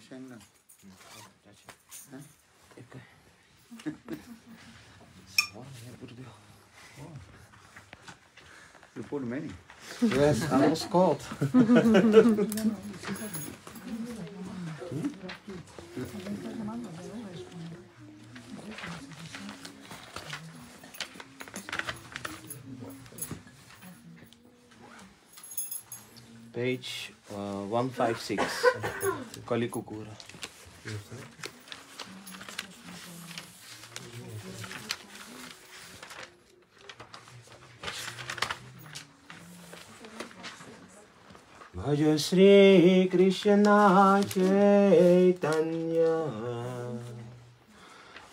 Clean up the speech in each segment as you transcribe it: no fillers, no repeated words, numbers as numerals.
Shanga. You put many. Yes, I was caught. Page 156. Kalikukura. Bhaja Shri Krishna Chaitanya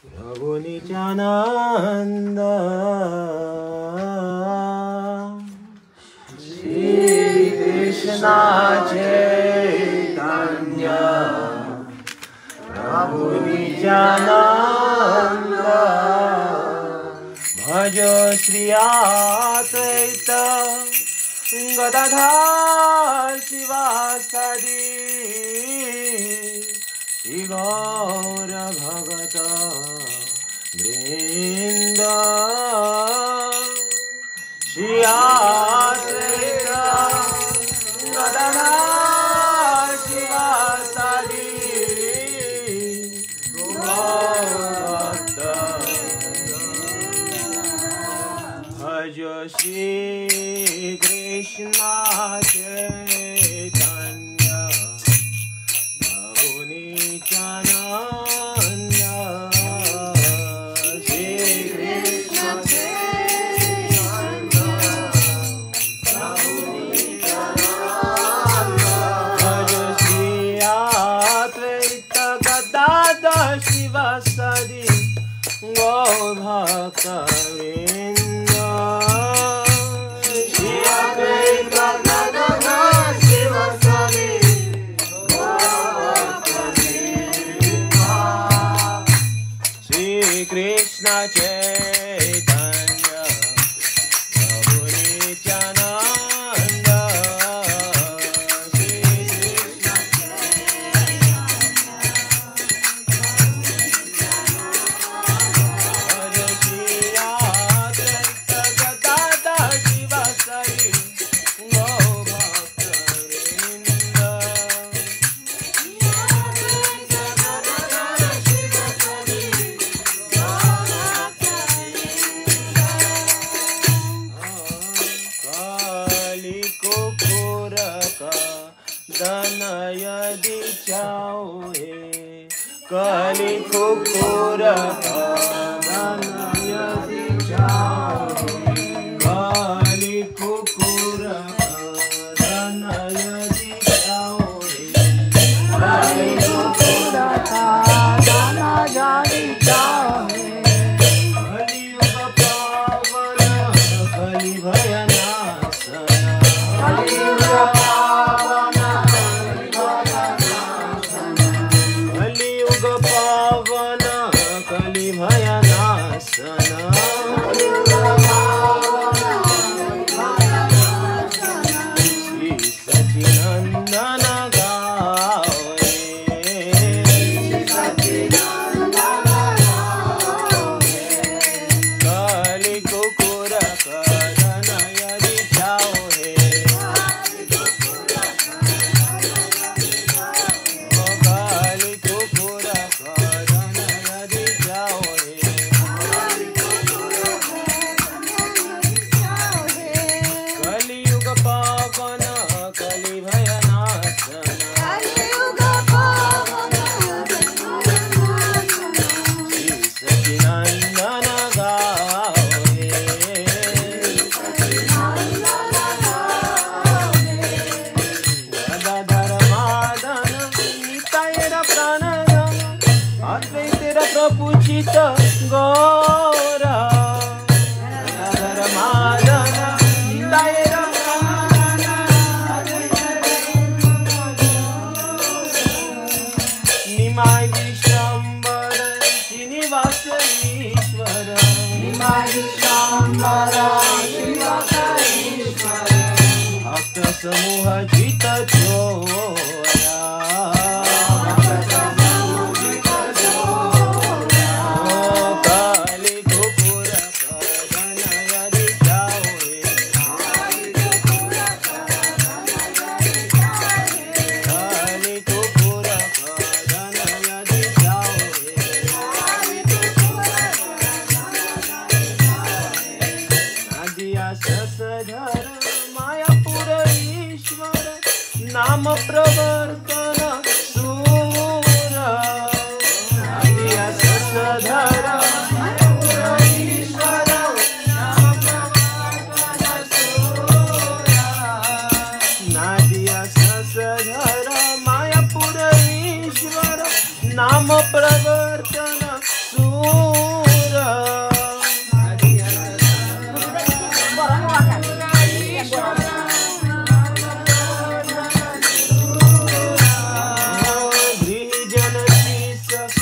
Prabhu Nityananda Shri Krishna Chaitanya Prabhu Nityananda Bhaja Shri Advaita Gadadhar Shivasadi Shri Gaura Bhagata Vrinda Shri Advaita Gadadhar Shivasadi Gaura Bhakta Shri Krishna Chaitanya Prabhu Nityananda Shri Krishna Chaitanya Prabhu Nityananda Bhaja Shri Advaita Gadadhar Shivasadi Gaur Bhakta Vrinda Krishna Chaitanya Prabhu Nityananda Shri Krishna Chaitanya Bhaja Shri Advaita Gadadhar Shivasadi Gaur Bhakta Vrinda Danayadi chaohe Kali kukura Danayadi chaohe Kali kukura Danayadi chaohe Kali kukura Danayadi chaohe Kali yuga pavana Kali bhayanasana Kali yuga pavana Kali bhayanasana Shri Sacinandana gawe Kali kukura kadanayadi chaohe Kali kukura kadanayadi chaohe Kali yuga pavana Kali bhayanasana Shri Sacinandana gawe Gadadhara madana Nitayera pranaya Advaitera prapuchita Gora Gadadhara madana Nitayera Nimai Vishambara Srinivasa Ishvara Nimai Vishambara Srinivasa Ishvara Bhakta Samuha Jita Chora नाम प्रवर्तन सूर गृहजन शीर्षक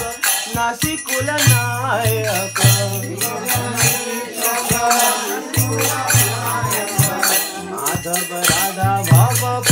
नासिकुल नायक माधव राधा भव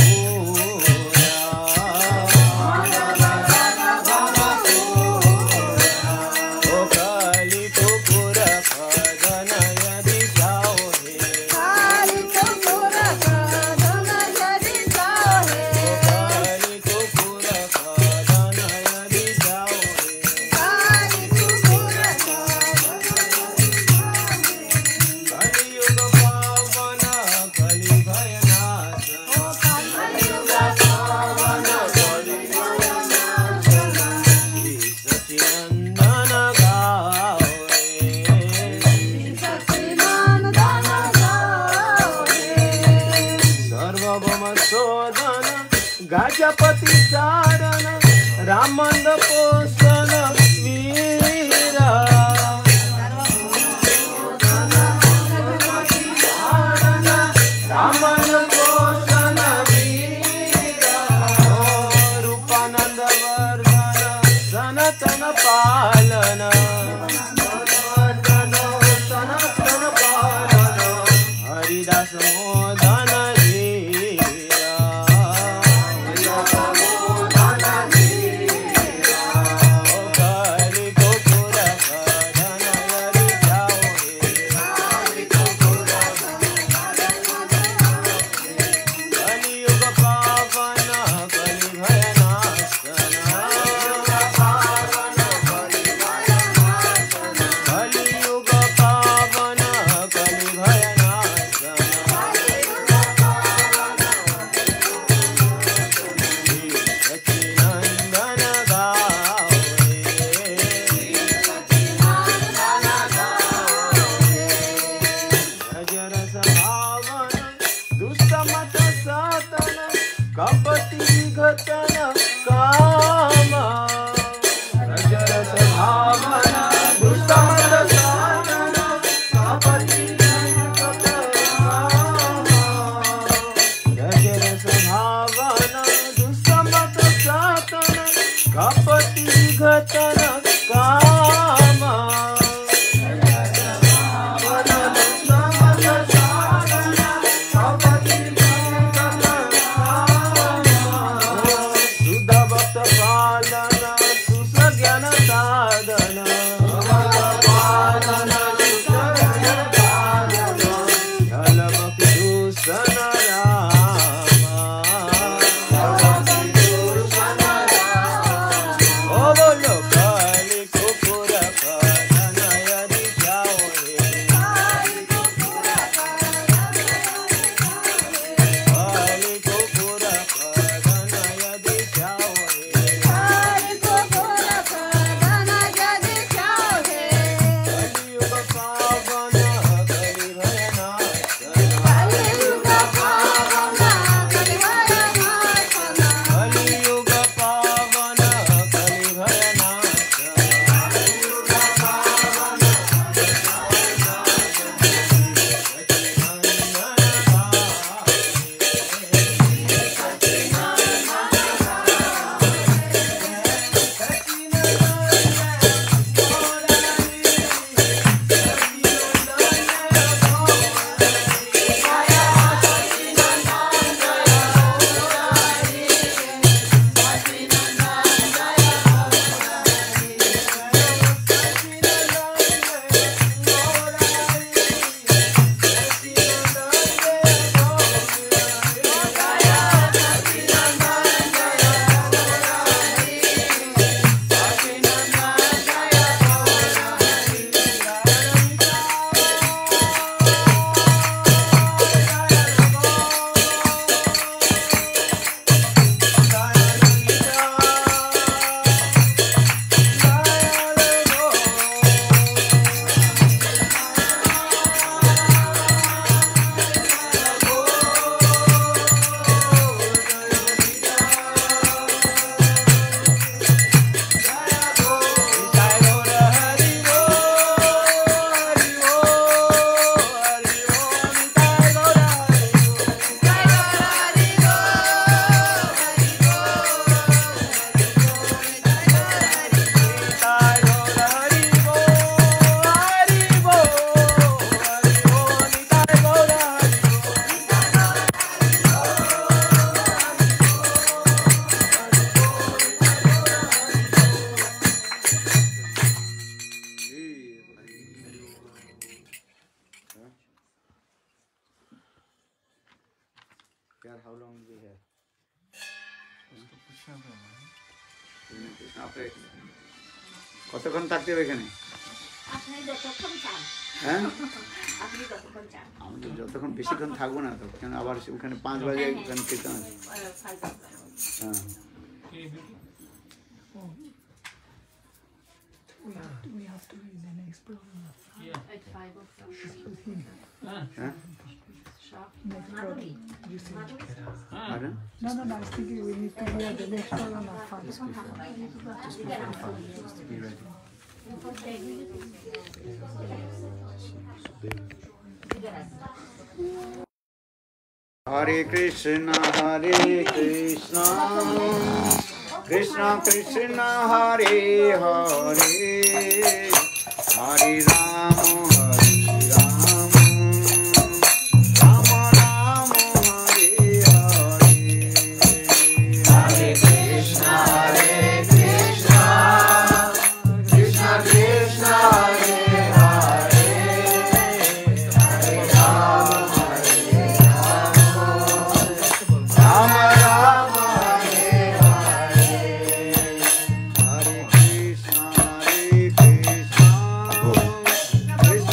गाजपति चारण रामंद पोषण वीरा रामंद पोषण वीरा रूपानंद वर्धन सनातन पालन सनातन पालन Haridas मोदन Look. Krishna আপনাকে কতক্ষণ থাকতে হবে এখানে? হ্যাঁ আমাদের যতক্ষণ বেশিক্ষণ থাকবো না তো, কেন আবার ওখানে 5 বাজে ওখানে কীর্তন আছে। হ্যাঁ We have to read the next program. At 5 o'clock. হ্যাঁ Next program. You see. Pardon? No, I was thinking we need to read the next program at 5. Just be ready. Hare Krishna, Krishna Krishna, Hare Hare, Hare Rama, Rama Rama, Hare Hare. Hare Krishna, Krishna Krishna, Hare Hare, Hare Rama, Rama Rama, Hare Hare. Hare Krishna, Krishna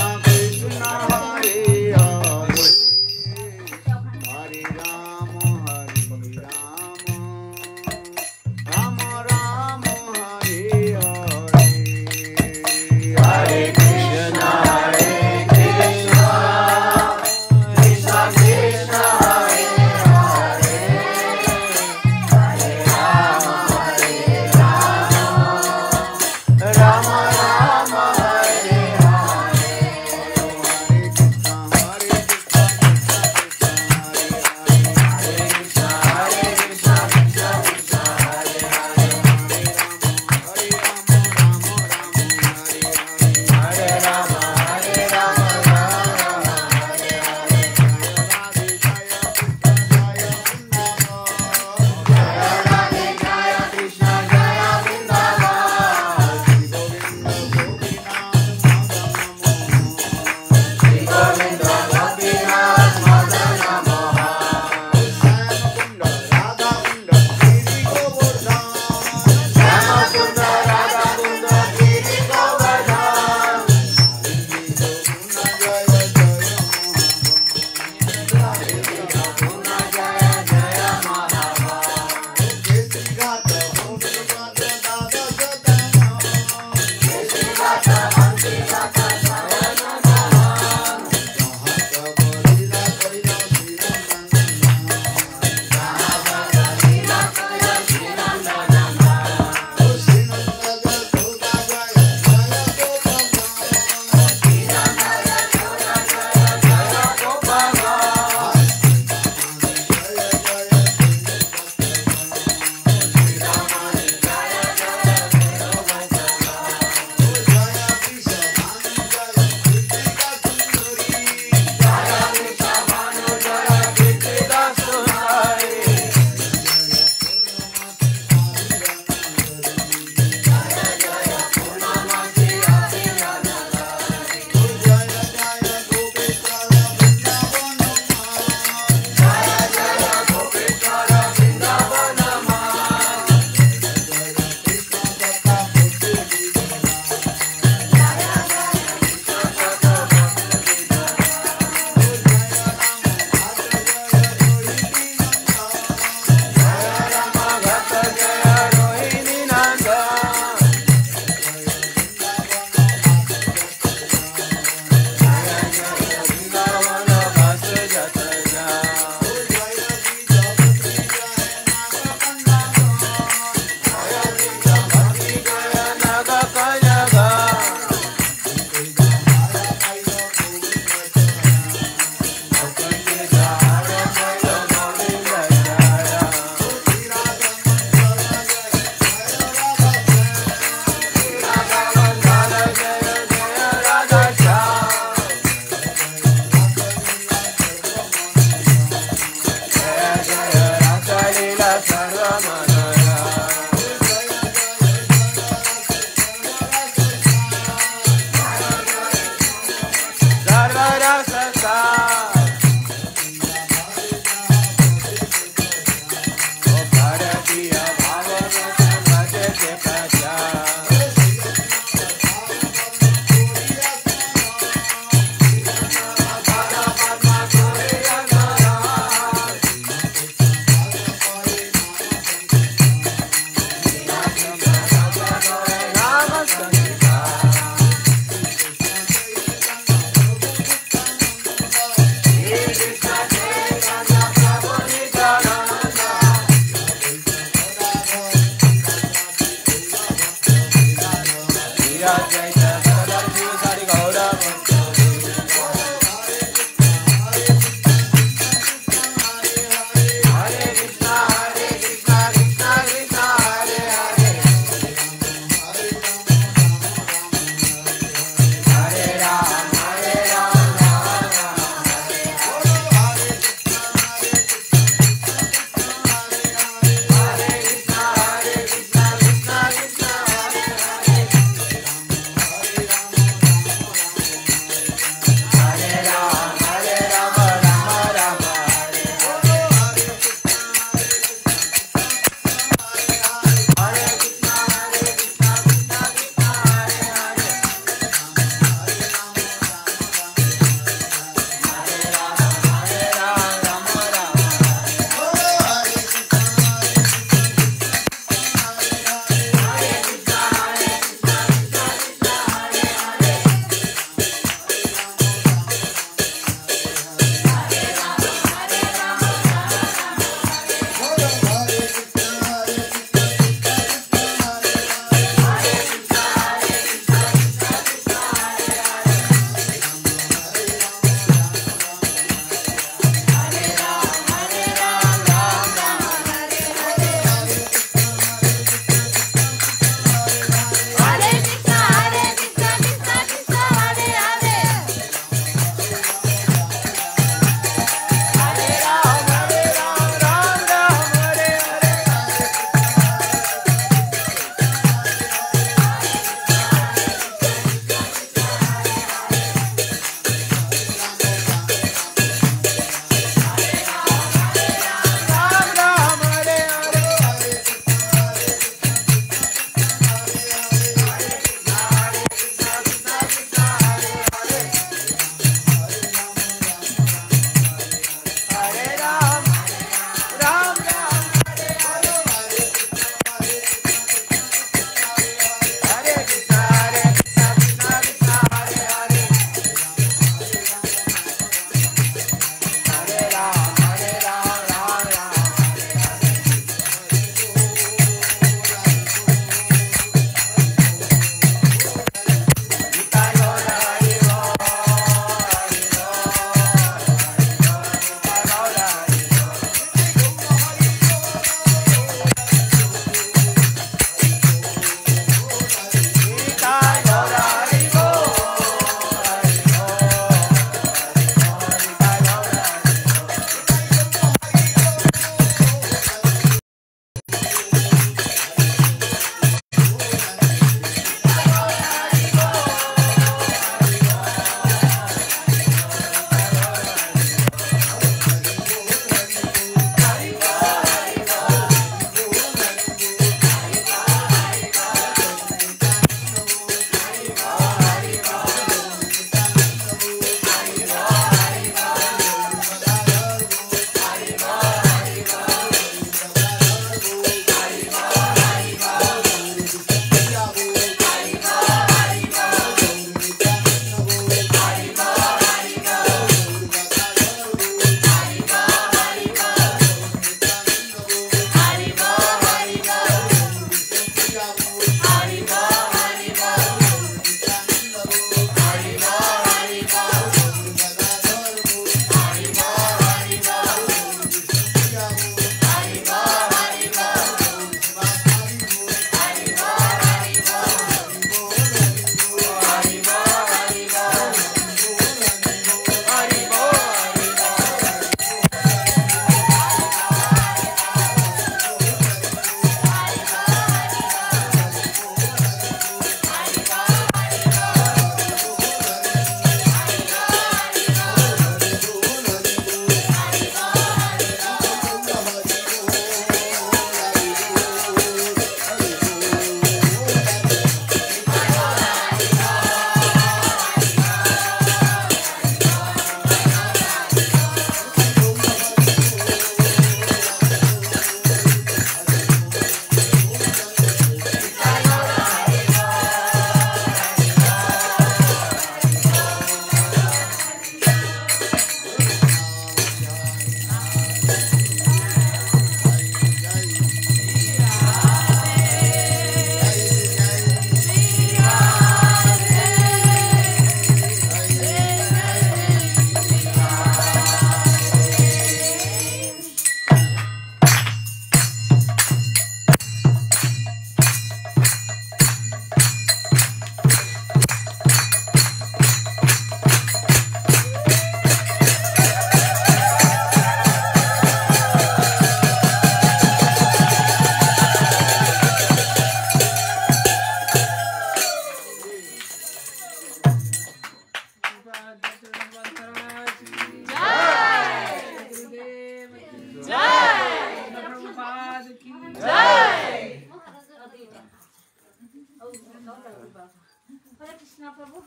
Hare Krishna Prabhu.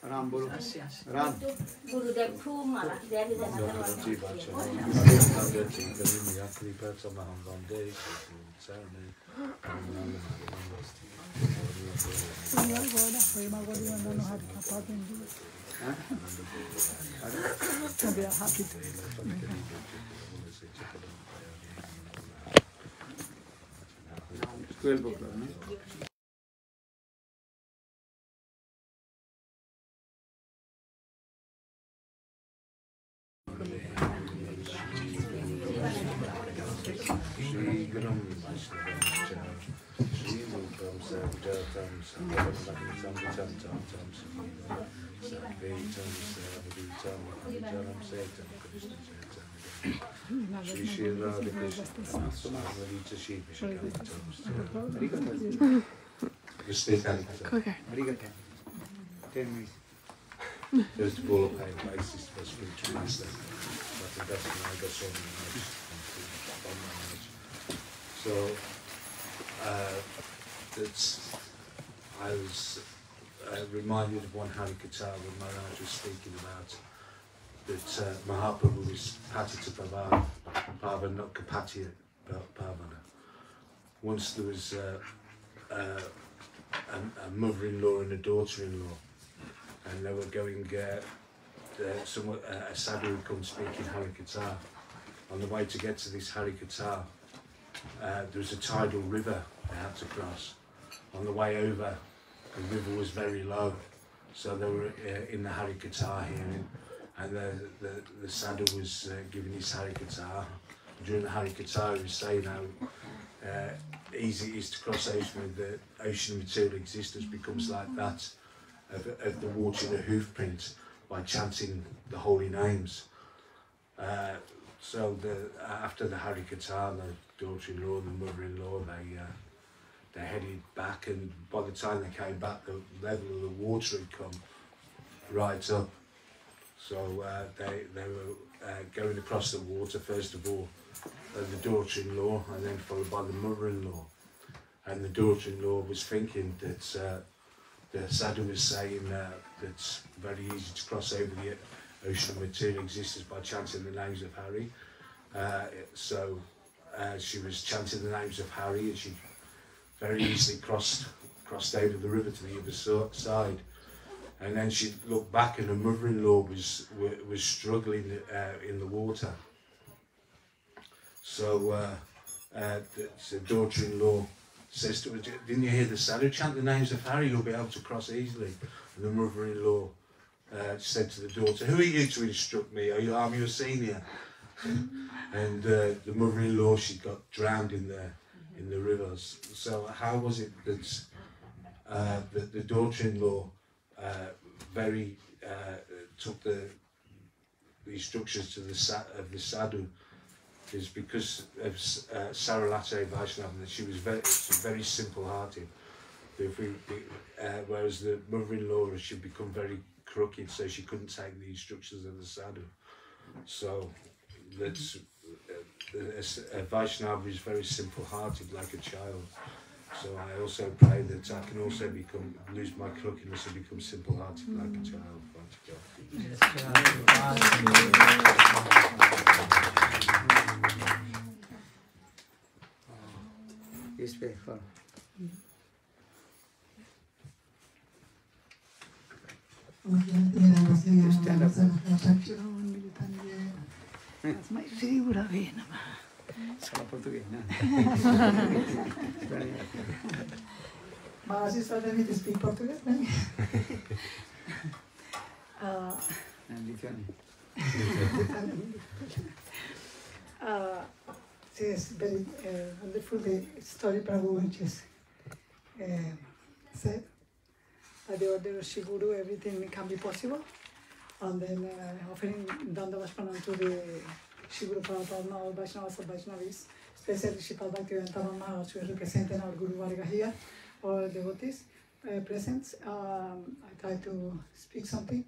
Ram bolo. Ram. Gurudev Kumaras. They are happy to. 12 o'clock, no? Hari-katha. 10 minutes. First of all, I basis for spiritual wisdom, but that's when I got so many knowledge. So, I was reminded of one hari-katha when Maharaj was speaking about that Mahaprabhu was patita pavana, not kapatya pavana. Once there was a mother-in-law and a daughter-in-law, and they were going, a sadhu had come speaking hari-katha. On the way to get to this hari-katha, there was a tidal river they had to cross. On the way over, the river was very low, so they were in the hari-katha hearing, and the sadhu was giving his hari-katha. During the hari-katha, he was saying how easy it is to cross ocean when the ocean of material existence becomes like that of the water in a hoof print by chanting the holy names. So after the hari-katha, the daughter-in-law and the mother-in-law, they headed back, and by the time they came back, the level of the water had come right up. So they were going across the water, first of all, the daughter-in-law, and then followed by the mother-in-law. And the daughter-in-law was thinking that the sadhu was saying that it's very easy to cross over the ocean of material existence by chanting the names of Hari. So she was chanting the names of Hari, and she very easily crossed over the river to the other side. And then she looked back, and her mother-in-law was struggling in the water. So the daughter-in-law says to her, "Didn't you hear the sadhu chant the names of Hari? You'll be able to cross easily." And the mother-in-law said to the daughter, "Who are you to instruct me? I'm your senior." And the mother-in-law, she got drowned in the rivers. So how was it that the daughter-in-law took the instructions of the sadhu? Is because of Saralate Vaishnava, that she was very simple-hearted. Whereas the mother-in-law, she'd become very crooked, so she couldn't take the instructions of the sadhu. So that's a Vaishnava is very simple-hearted, like a child. So I also pray that I can also lose my crookedness and become simple-hearted like a child. Yes, pay for. Stand up. That's my favorite vena. Fala português, né? Mas is for me to speak Portuguese, then? Lithuanian. It's very wonderful the story Prabhu just said. At the order of Shri Guru, everything can be possible. And then offering Dandavas Pranam to the Shri Guru Prabhupada, all Vaishnavas and Vaishnavis, especially Shri Bhakta-vatsala Lord, who is representing our Guru Varga here, all devotees present. I try to speak something.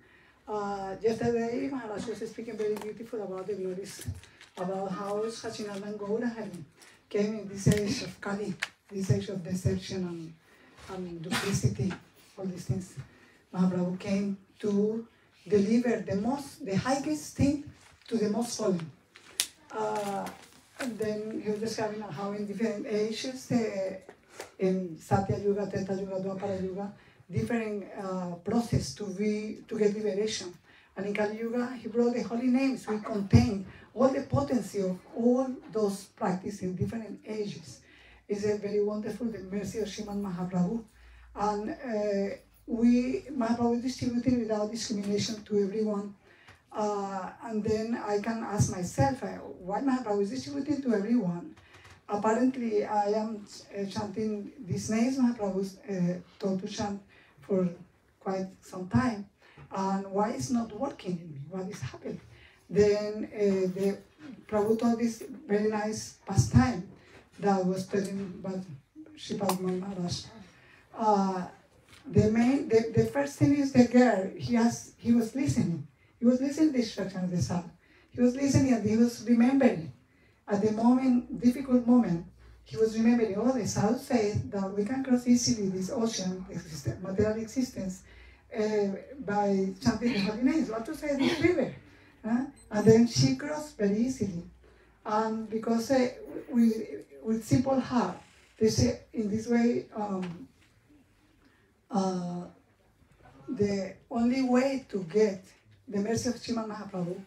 Yesterday, Maharaj was speaking very beautiful about the glories, about how Sachinanda and Gaura came in this age of Kali, this age of deception and duplicity, all these things. Mahaprabhu came to deliver the highest thing to the most holy. And then he was describing how in different ages, in Satya Yuga, Treta Yuga, Dwapara Yuga, different process to get liberation. And in Kali Yuga, he brought the holy names which contain all the potency of all those practices in different ages. It's a very wonderful, the mercy of Srimad Mahaprabhu. And Mahaprabhu distributed without discrimination to everyone. And then I can ask myself, why Mahaprabhu is distributing to everyone? Apparently, I am chanting these names Mahaprabhu told to chant for quite some time. And why it's not working in me? What is happening? Then the Prabhu told this very nice pastime that was telling about Sripad Maharaj. The first thing is the girl. He was listening. He was listening to the instruction of the Sadhu. He was listening and he was remembering. At the moment, difficult moment, he was remembering, oh, the Sadhu said that we can cross easily this ocean, material existence, by chanting the holy names. What to say this river? And then she crossed very easily. And because with simple heart, they say in this way, the only way to get the mercy of Srimad Mahaprabhu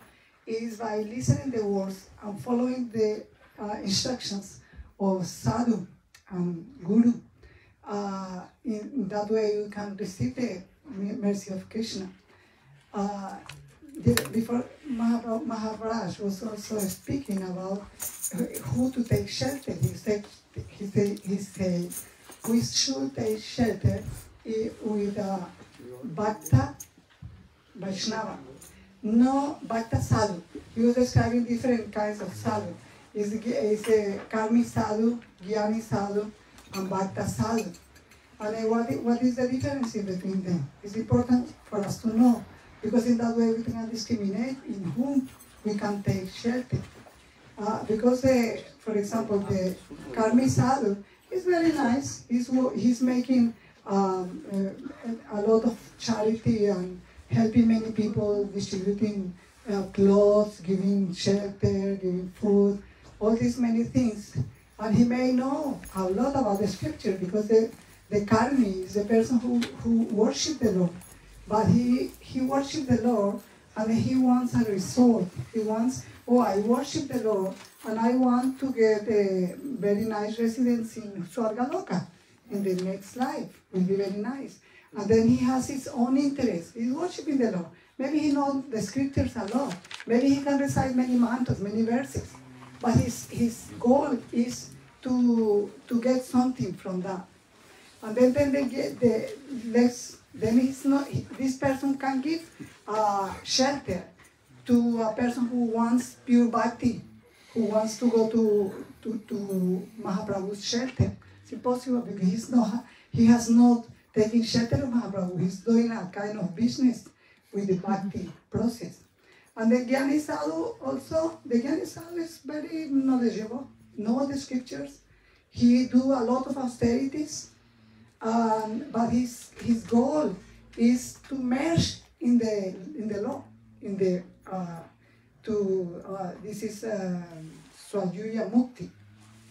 is by listening the words and following the instructions of Sadhu and Guru. In that way you can receive the mercy of Krishna. Before Maharaj was also speaking about who to take shelter. He said we should take shelter with Bhakta Vaishnava, no Bhakta-sadhu. He was describing different kinds of sadhu. It's a karmi-sadhu, gyani-sadhu, and Bhakta-sadhu. And what is the difference in between them? It's important for us to know, because in that way we can discriminate in whom we can take shelter. Because, for example, the karmi-sadhu is very nice. He's making a lot of charity and helping many people, distributing clothes, giving shelter, giving food, all these many things. And he may know a lot about the scripture, because the karmi is the person who worships the Lord. But he worships the Lord and he wants a result. He wants, oh, I worship the Lord and I want to get a very nice residence in Swargaloka in the next life. Will be very nice. And then he has his own interest. He's worshiping the Lord. Maybe he knows the scriptures a lot. Maybe he can recite many mantras, many verses. But his goal is to get something from that. And then they get then he's not. This person can give shelter to a person who wants pure bhakti, who wants to go to Mahaprabhu's shelter. It's impossible because he has not taken shelter of Mahaprabhu. He's doing a kind of business with the bhakti process. And the Jnani Sadhu also, the Jnani Sadhu is very knowledgeable, know the scriptures. He do a lot of austerities, but his goal is to merge in the law, this is Swajuya Mukti,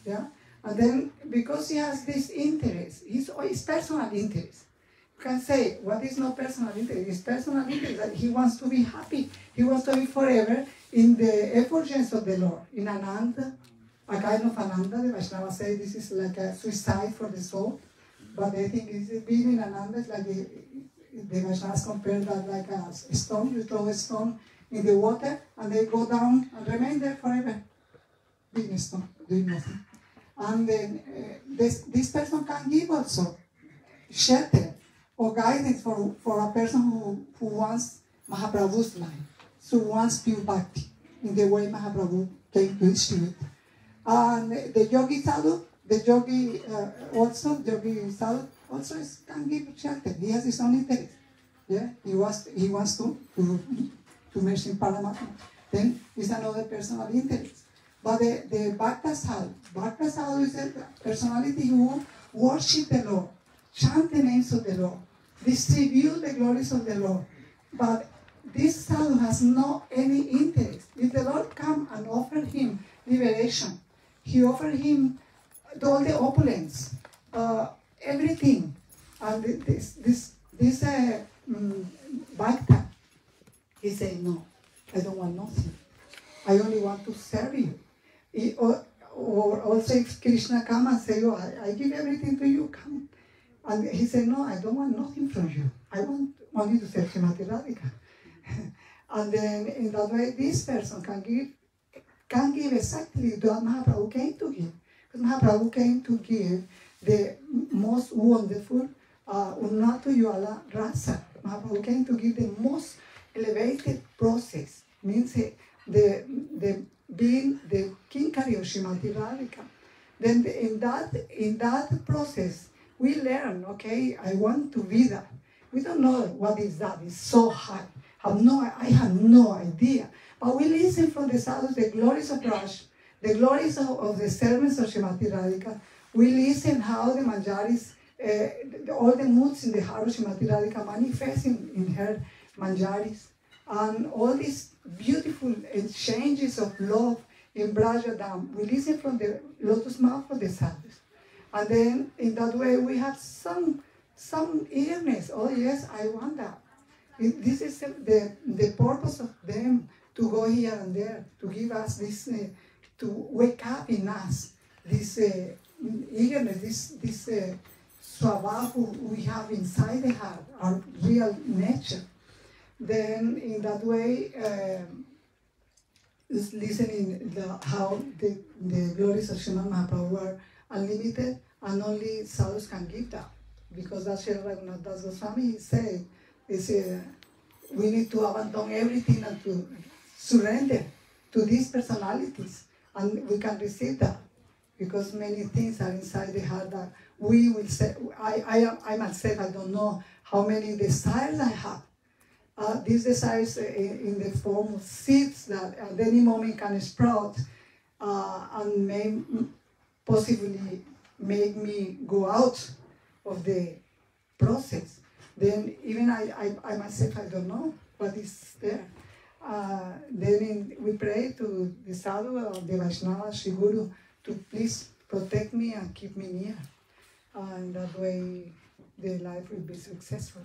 yeah. And then because he has this interest, his personal interest. You can say, what is not personal interest? His personal interest that he wants to be happy. He wants to be forever in the effulgence of the Lord, in Ananda, a kind of Ananda. The Vaishnava say this is like a suicide for the soul. But I think being in Ananda is like the Vaishnavas compare that like a stone. You throw a stone in the water and they go down and remain there forever. Being a stone, doing nothing. And then this person can give also shelter or guidance for a person who wants Mahaprabhu's life, who wants pure bhakti in the way Mahaprabhu came to distribute. And the yogi sadhu, yogi sadhu also can give shelter. He has his own interest. Yeah, he wants to merge in Paramatma. Then is another personal interest. But the Bhakta-sadhu is a personality who worships the Lord. chant the names of the Lord, distribute the glories of the Lord. But this sadhu has no any interest. If the Lord come and offer him liberation, he offered him all the opulence, everything, and this Bhakta, he said, no, I don't want nothing. I only want to serve you. Or also if Krishna come and say, oh, I give everything to you, come. And he said, no, I don't want nothing from you. I want only to serve Srimati Radhika. And then in that way, this person can give exactly what Mahaprabhu came to give. Because Mahaprabhu came to give the most wonderful Unnata Yuala Rasa. Mahaprabhu came to give the most elevated process. Means the being the Kinkari of Srimati Radhika. Then in that process, we learn, okay, I want to be that. We don't know what is that. It's so high. I have no idea. But we listen from the sadhus, the glories of Raj, the glories of the servants of Srimati Radhika. We listen how the manjaris, all the moods in the heart of Srimati Radhika manifesting in her manjaris. And all these beautiful exchanges of love in Brajadam, we listen from the lotus mouth of the sadhus. And then in that way we have some eagerness. Oh yes, I want that. This is the purpose of them to go here and there, to give us this, to wake up in us, this eagerness, this swabhav we have inside the heart, our real nature. Then in that way, listening how the glories of Srimad Mahaprabhu are unlimited, and only sadhus can give that. Because that's Sri Raghunath Das Goswami said, we need to abandon everything and to surrender to these personalities, and we can receive that. Because many things are inside the heart that we will say, I myself, I don't know how many desires I have. These desires in the form of seeds that at any moment can sprout and may possibly make me go out of the process. Then even I myself, I don't know what is there. Then we pray to the sadhu or the Vaishnava, Shri Guru, to please protect me and keep me near. And that way the life will be successful.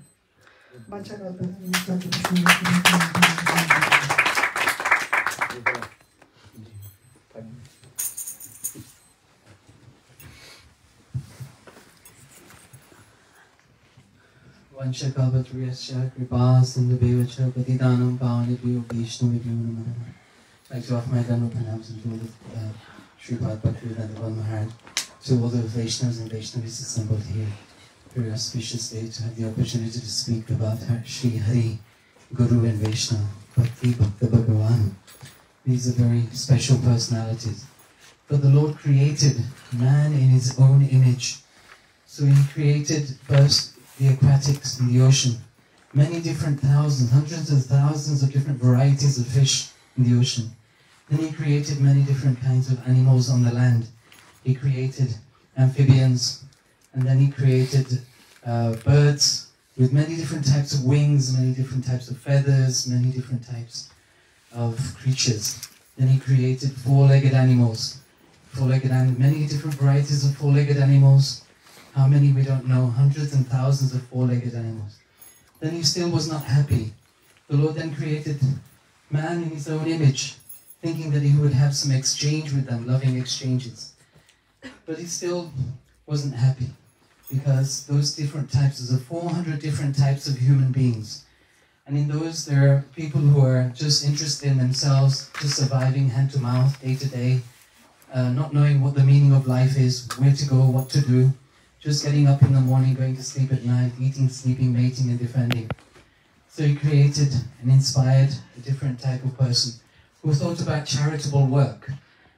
Vanchakalpatriyascha kripa sindhubevacha patidanam pavanebhyo vaishnavibhyo namo namaha. I'd like to offer my Dhamma pranams and to all the Sripad Bhakti-Vedanta Maharaj, to all the Vaishnavas and Vaishnavis assembled here. Very auspicious day to have the opportunity to speak about Sri Hari, Guru and Vaishnava, Bhakti, Bhakta Bhagavan. These are very special personalities. But the Lord created man in his own image. So he created first the aquatics in the ocean, many different thousands, hundreds of thousands of different varieties of fish in the ocean. Then he created many different kinds of animals on the land. He created amphibians, and then he created birds with many different types of wings, many different types of feathers, many different types of creatures. Then he created four-legged animals, many different varieties of four-legged animals. How many we don't know, hundreds and thousands of four-legged animals. Then he still was not happy. The Lord then created man in his own image, thinking that he would have some exchange with them, loving exchanges. But he still wasn't happy, because those different types, there's 400 different types of human beings. And in those, there are people who are just interested in themselves, just surviving hand to mouth, day to day, not knowing what the meaning of life is, where to go, what to do, just getting up in the morning, going to sleep at night, eating, sleeping, mating and defending. So he created and inspired a different type of person who thought about charitable work,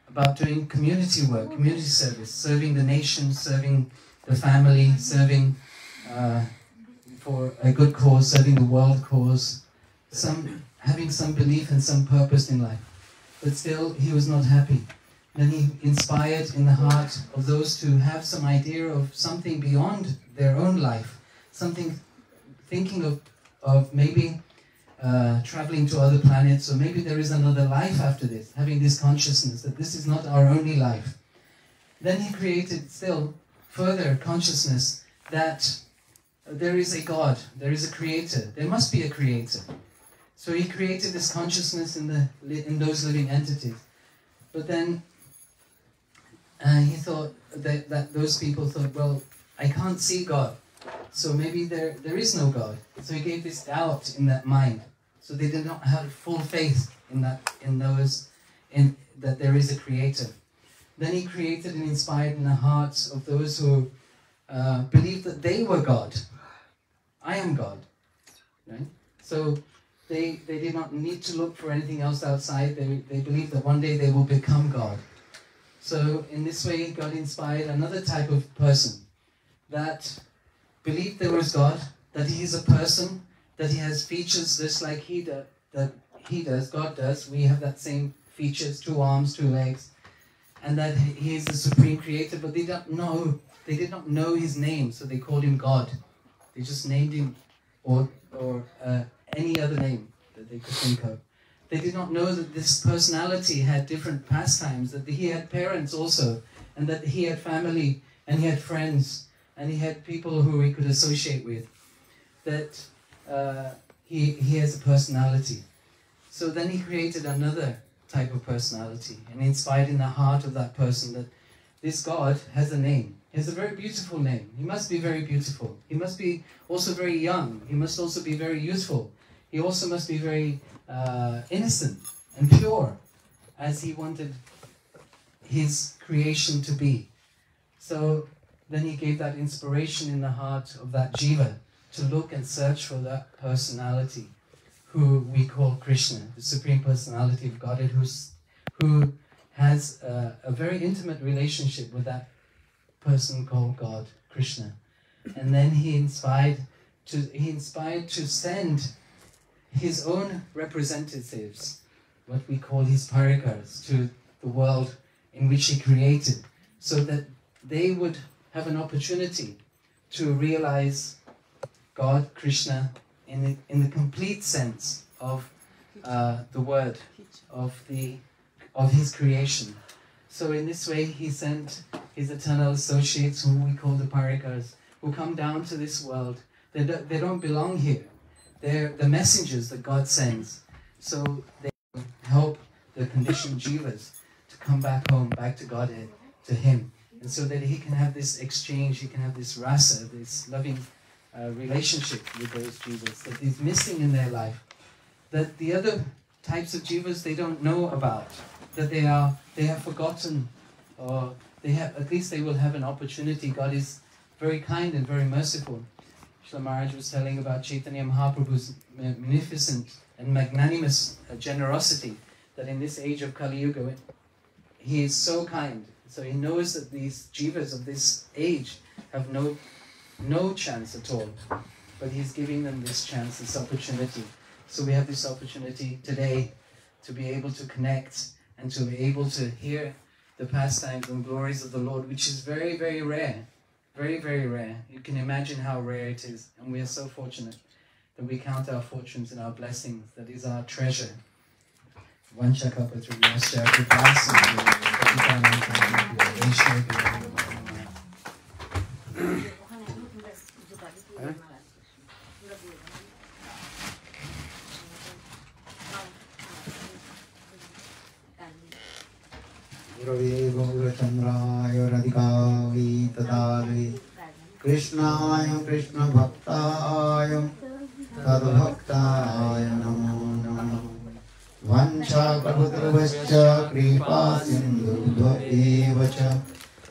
about doing community work, community service, serving the nation, serving the family, serving for a good cause, serving the world cause, having some belief and some purpose in life. But still, he was not happy. Then he inspired in the heart of those to have some idea of something beyond their own life, something thinking of maybe traveling to other planets, or maybe there is another life after this, having this consciousness that this is not our only life. Then he created still further consciousness that there is a God, there is a creator, there must be a creator. So he created this consciousness in those living entities. But then he thought that those people thought, well, I can't see God, so maybe there is no God. So he gave this doubt in that mind. So they did not have full faith in that there is a creator. Then he created and inspired in the hearts of those who believed that they were God. I am God. Right? So they did not need to look for anything else outside. They believed that one day they will become God. So in this way, God inspired another type of person that believed there was God, that he is a person, that he has features just like God does. We have that same features, 2 arms, 2 legs, and that he is the supreme creator. But they did not know his name, so they called him God. They just named him or any other name that they could think of. They did not know that this personality had different pastimes, that he had parents also, and that he had family, and he had friends, and he had people who he could associate with, that he has a personality. So then he created another type of personality, and inspired in the heart of that person that this God has a name. He has a very beautiful name. He must be very beautiful. He must be also very young. He must also be very youthful. He also must be very innocent and pure, as he wanted his creation to be. So then he gave that inspiration in the heart of that jiva to look and search for that personality, who we call Krishna, the Supreme Personality of Godhead, who has a very intimate relationship with that person called God, Krishna. And then he inspired to send his own representatives, what we call his parikas, to the world in which he created, so that they would have an opportunity to realize God, Krishna, in the complete sense of the word, of his creation. So in this way he sent his eternal associates, whom we call the parikas, who come down to this world. They don't belong here. They're the messengers that God sends. So they help the conditioned jivas to come back home, back to Godhead, to him. And so that he can have this exchange, he can have this rasa, this loving relationship with those jivas that is missing in their life, that the other types of jivas they don't know about, that they have forgotten, or at least they will have an opportunity. God is very kind and very merciful. Srila Maharaj was telling about Chaitanya Mahaprabhu's magnificent and magnanimous generosity, that in this age of Kali Yuga, he is so kind. So he knows that these jivas of this age have no chance at all, but he's giving them this chance, this opportunity. So we have this opportunity today to be able to connect and to be able to hear the pastimes and glories of the Lord, which is very, very rare. Very, very rare. You can imagine how rare it is. And we are so fortunate that we count our fortunes and our blessings. That is our treasure. Gurave Gaurachandraya Radhikāvī Tadāve Krishnāya Krishna Bhaktāya Tadbhaktāya Namo Namo Vancha Kalpataruvascha Kripa Sindhubhya eva cha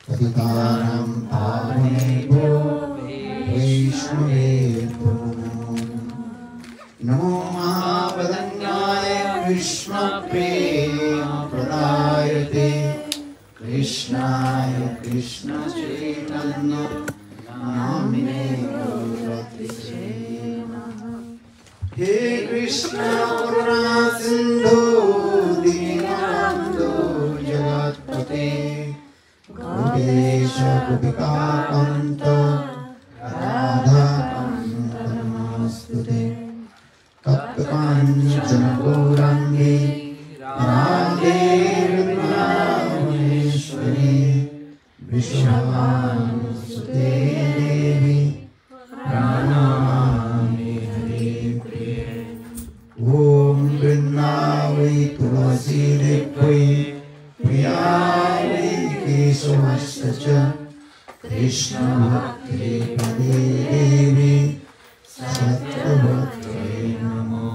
Patitānaṁ Pāvanebhyo Vaishnavebhyo Namo Mahapadanyāya Krishna Prema Pradayate Krishnaya Krishna Chaitanya Namine Gauratiche He Krishna Purana Sindhu Dinabandhu Jagatpate Namostute Taptakanchana Gaurangi Radhe Vrindavaneshwari Vishwanusude Devi Pranamami Hari Priye Om Vrindavi Tulasi Devai Priyai Kesavastacha Krishna Bhakti Pade Devi Sattva-bhakti Namo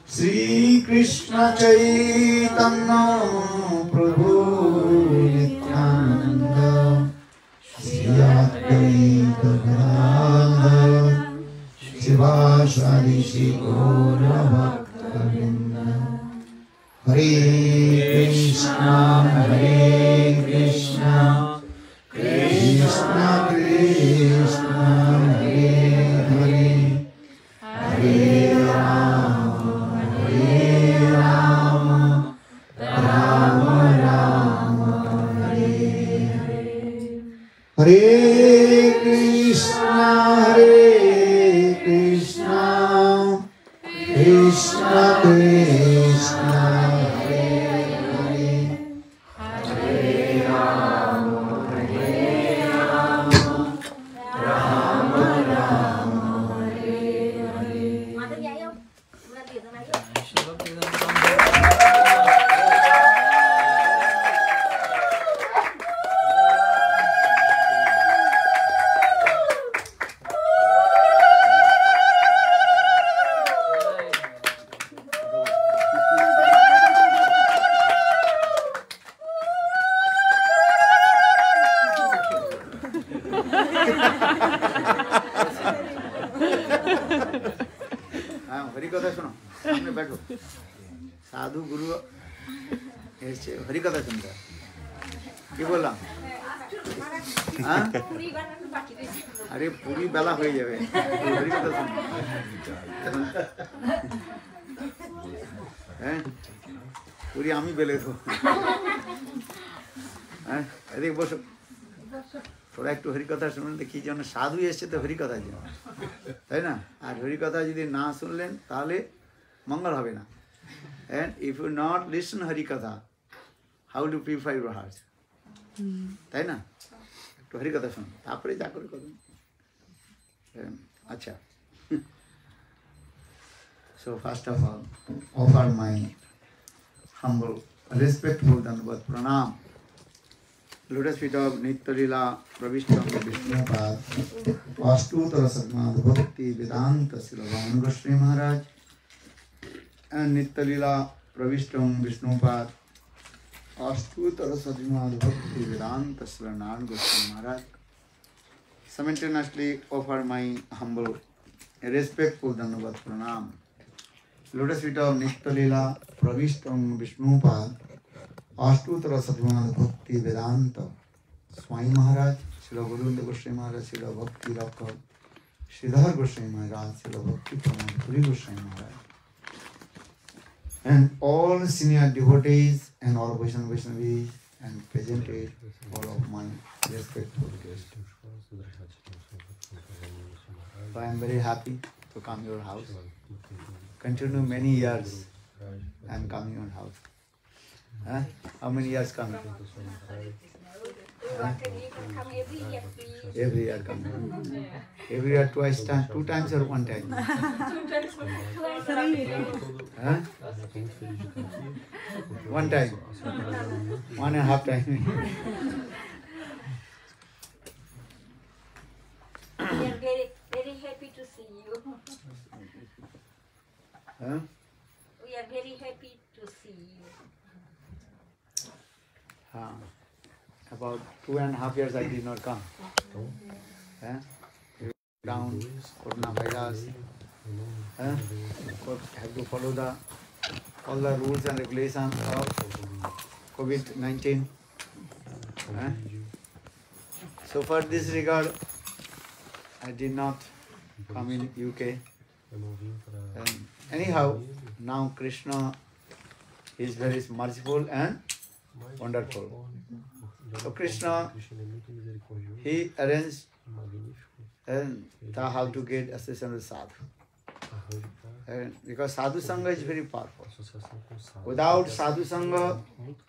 Sri Krishna Chaitanya Prabhu Nityananda Sri Advaita Gadadhar Shivasari Shri Gaura Bhakta Vrinda Hare Krishna Krishna Krishna Hare Hare Hare Rama Rama Rama Hare Hare Hare Krishna Krishna Krishna Hare Hare Hare Rama Rama Rama Hare Hare Mother đi không? Mother đi từ này हरिकथा सुनो सामने बैठो साधु गुरु ऐसे हरिकथा सुनता কি বললাম আরে পুরি বেলা হয়ে যাবে হরিকথা শুনো হ্যাঁ পুরি আমি বেলে দেবো হ্যাঁ এদিকে বসো তোরা একটু হরিকথা শুনলেন তো কি যেন সাধু এসছে তো হরিকথার জন্য তাই না আর হরিকথা যদি না শুনলেন তাহলে মঙ্গল হবে না and if you not listen harikatha how to purify your heart তাই না একটু হরিকথা শুনুন তারপরে যা করে করুন আচ্ছা so first of all offer my humble respectful dandavat pranam lotus feet of Nitya Lila Pravishtam Vishnupad Vastutara Sadmad Bhakti Vedanta Silavan Goswami Maharaj and Nitya Lila Pravishtam Vishnupad Vastutara Sadmad Bhakti Vedanta Silavan Goswami Maharaj simultaneously offer my humble respectful dandavat pranam lotus feet of Nitya Lila Pravishtam Vishnupad Ashtutara Sadhumana Bhakti Vedanta Swami Maharaj, Srila Govinda Goswami Maharaj, Srila Bhakti Rakha, Sridhar Goswami Maharaj, Srila Bhakti Puri Goswami Maharaj, and all senior devotees and all Vaishnavis and presented all of my respectful guests. So I am very happy to come to your house. Continue many years I am coming to your house. Huh? How many years coming? Every year coming. Every year twice time, 2 times or 1 time? Huh? 1 time. 1.5 time. We are very, very happy to see you. Huh? We are very happy to see you. About 2.5 years I did not come. Down, coronavirus. Have to follow all the rules and regulations of COVID-19. So for this regard, I did not come in UK. Anyhow, now Krishna is very merciful and wonderful. So Krishna, he arranged And how to get association with sadhu. And because sadhu sangha is very powerful. Without sadhu sangha,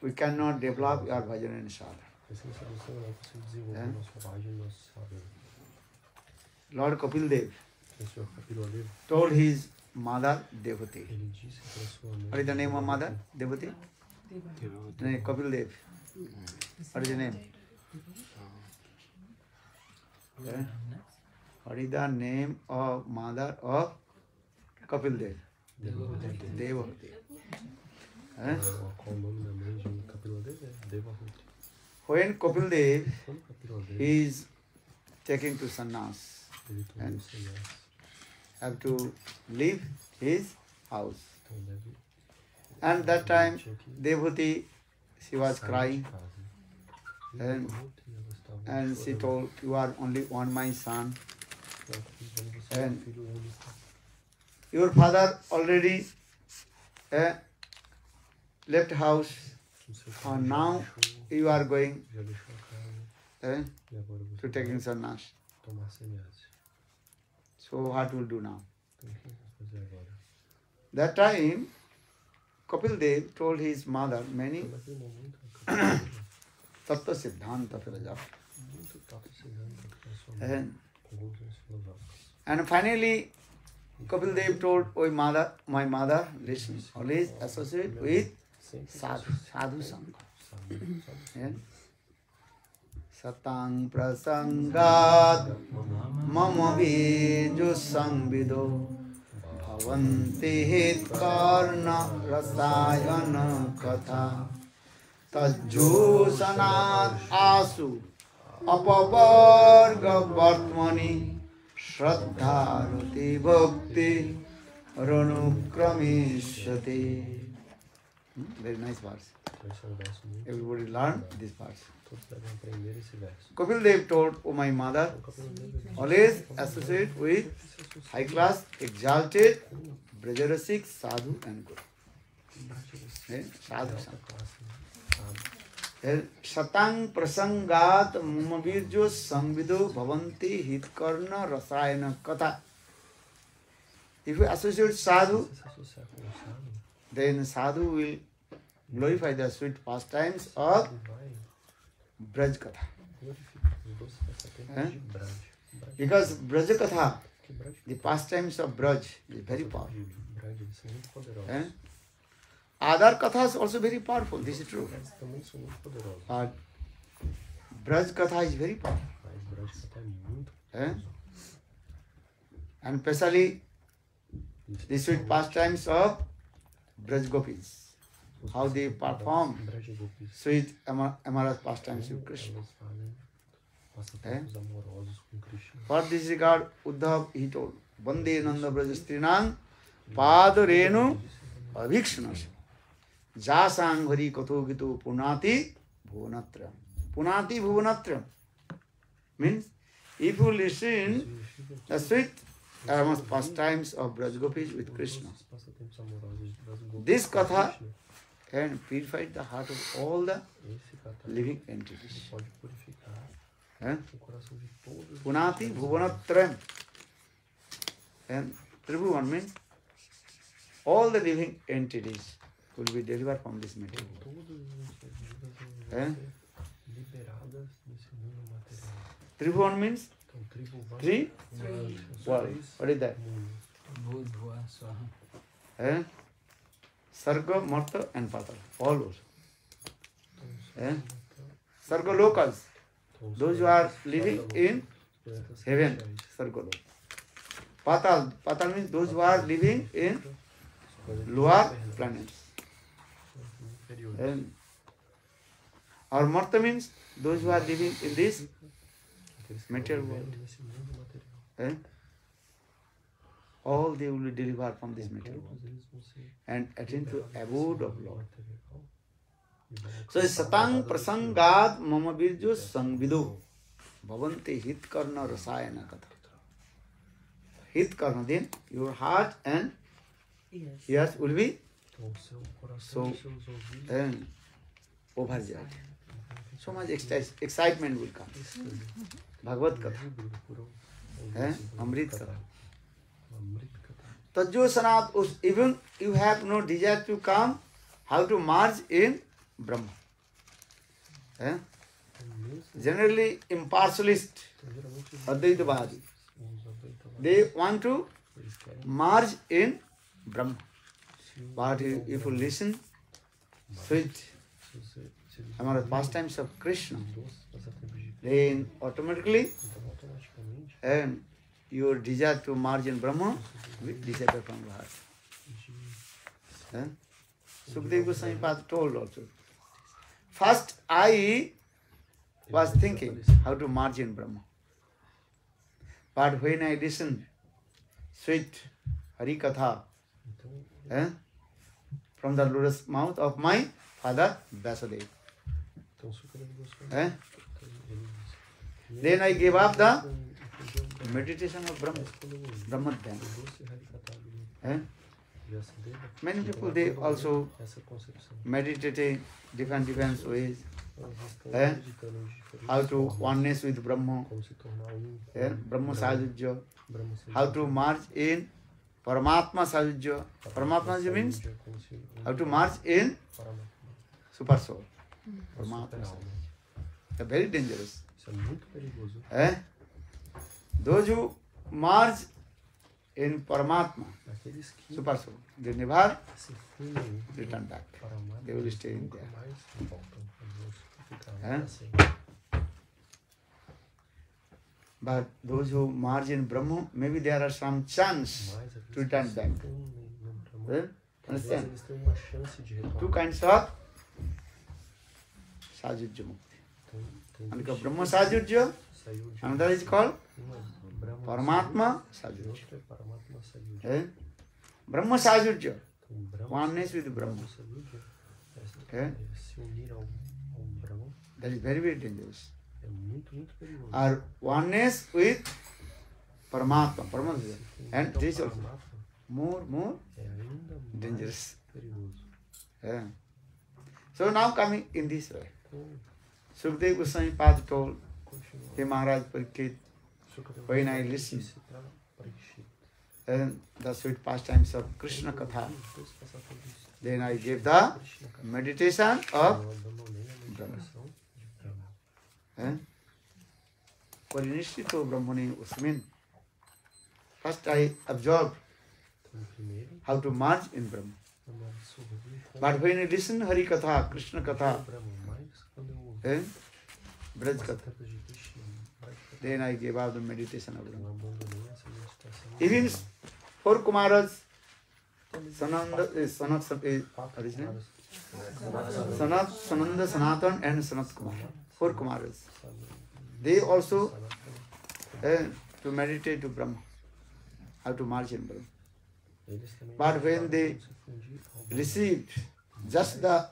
we cannot develop our bhajan and sadhana. Lord Kapil Dev told his mother Devati. What is the name of mother? Devati? No, Kapil Dev. What is the name? What is the name of mother of Kapil Dev? Devati. When Kapil Dev is taking to sannyas and have to leave his house. And that time Devati, she was crying and she told, you are only one my son. And your father already left house, and now you are going to taking sannyas. So what will do now? That time Kapil Dev told his mother many tattva siddhanta philosophy. And finally Kapil Dev told, oh mother, my mother, listen, always associate with sadhu sangha. Satang prasangat mama viju samvido bhavanti hit karna rasayana katha tajju sanat asu apavarga vartmani shraddha rati bhakti ranukramishati. Very nice verse. Everybody learn this verse. Kapil Dev told, oh my mother, always associate with high class, exalted, Brajarasik, sadhu and guru. Sadhu sangha. Satang prasangat mamavirjo samvido bhavanti hitkarna rasayana katha. If you associate sadhu, then sadhu will glorify the sweet pastimes of vraja-katha. Because vraja-katha, the pastimes of Braj, is very powerful. Other kathas also very powerful, this is true. But Braj-katha is very powerful. And especially the sweet pastimes of Braj gopis. How they perform sweet amorous pastimes with Krishna. For this regard, Uddhav, he told, Vande Nanda Brajastrinang Padarenu Abhikshanas Jasang hari-katha gitu punati bhuvanatram. Punati bhuvanatram means if you listen the sweet amorous pastimes of Braj gopis with Krishna, this katha can purify the heart of all the living entities. Punati bhuvanatram. And Tribhuvan means all the living entities will be delivered from this material. Tribhuvan means three worlds. What is that? Sarga, Marta and Patal. All those. Sarga locals. Those who are living in heaven. Sarga local. Patal. Patal means those who are living in lower planets. Or Marta means those who are living in this material world. All they will be delivered from this material world and attain to abode of Lord. So satang prasangat mama virjo sangvido bhavanti hitkarna rasayana katha. Hitkarna, then your heart and ears will be so overjoyed. So much excitement will come. Bhagavad Katha. amrita katha. Tajjo sanat, even you have no desire to come, how to merge in Brahma. Generally, impartialist, Advaitavadi, they want to merge in Brahma. But if you listen, sweet, among pastimes of Krishna, then automatically, and your desire to merge in Brahma will disappear from your heart. Sukadeva Goswami Pad told also. First, I was thinking how to merge in Brahma. But when I listen sweet hari-katha from the lotus mouth of my father Vyasadeva, then I gave up the meditation of Brahma Dhyana. Many people, they also meditate different ways. How to oneness with Brahma, Brahma Sajujya, how to merge in Paramatma Sajujya. Paramatma Sajujya means how to merge in Super Soul. Paramatma Sajujya. They're very dangerous. Those who merge in Paramatma, Super Soul, they never return back. They will stay in there. But those who merge in Brahma, maybe there are some chance to return back. Understand? Two kinds of Sajujya Mukti. One called Brahma Sajujya, another is called Paramatma Sajujya. Brahma Sajujya, oneness with Brahma. That is very, very dangerous. Or oneness with Paramatma. And this is also more dangerous. So now coming in this way. Sukadeva Goswami Pad told, Hey Maharaj Parikshit, when I listen and the sweet pastimes of Krishna Katha, then I gave the meditation of Brahma. Parinishito Brahmani Usmin. First I observed how to merge in Brahma. But when I listen hari-katha, Krishna Katha, vraja-katha, then I gave up the meditation of Brahma. Even 4 Kumaras, Sananda, Sananda, Sanatan and Sanat Kumar, 4 Kumaras. They also to meditate to Brahma, how to merge in Brahma. But when they received just the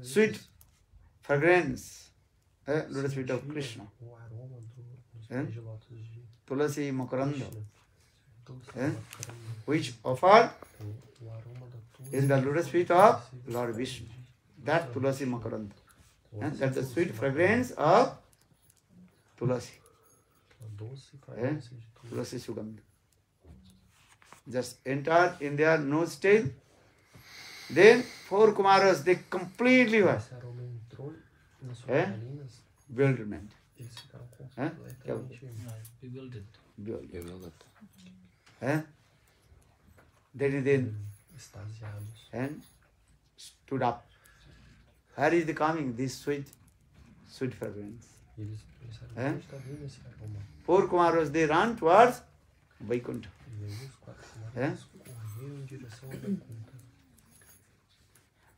sweet fragrance, lotus feet of Krishna, Tulasi makarana, which offered in the lotus feet of Lord Vishnu, that Tulasi makarana, that's the sweet fragrance of Tulasi, Tulasi Sugandha. Just entered in their nose tail. Then 4 Kumaras, they completely were bewilderment. Bewildered. Then and stood up. Where is the coming? This sweet fragrance. 4 Kumaras, they ran towards Vaikuntha.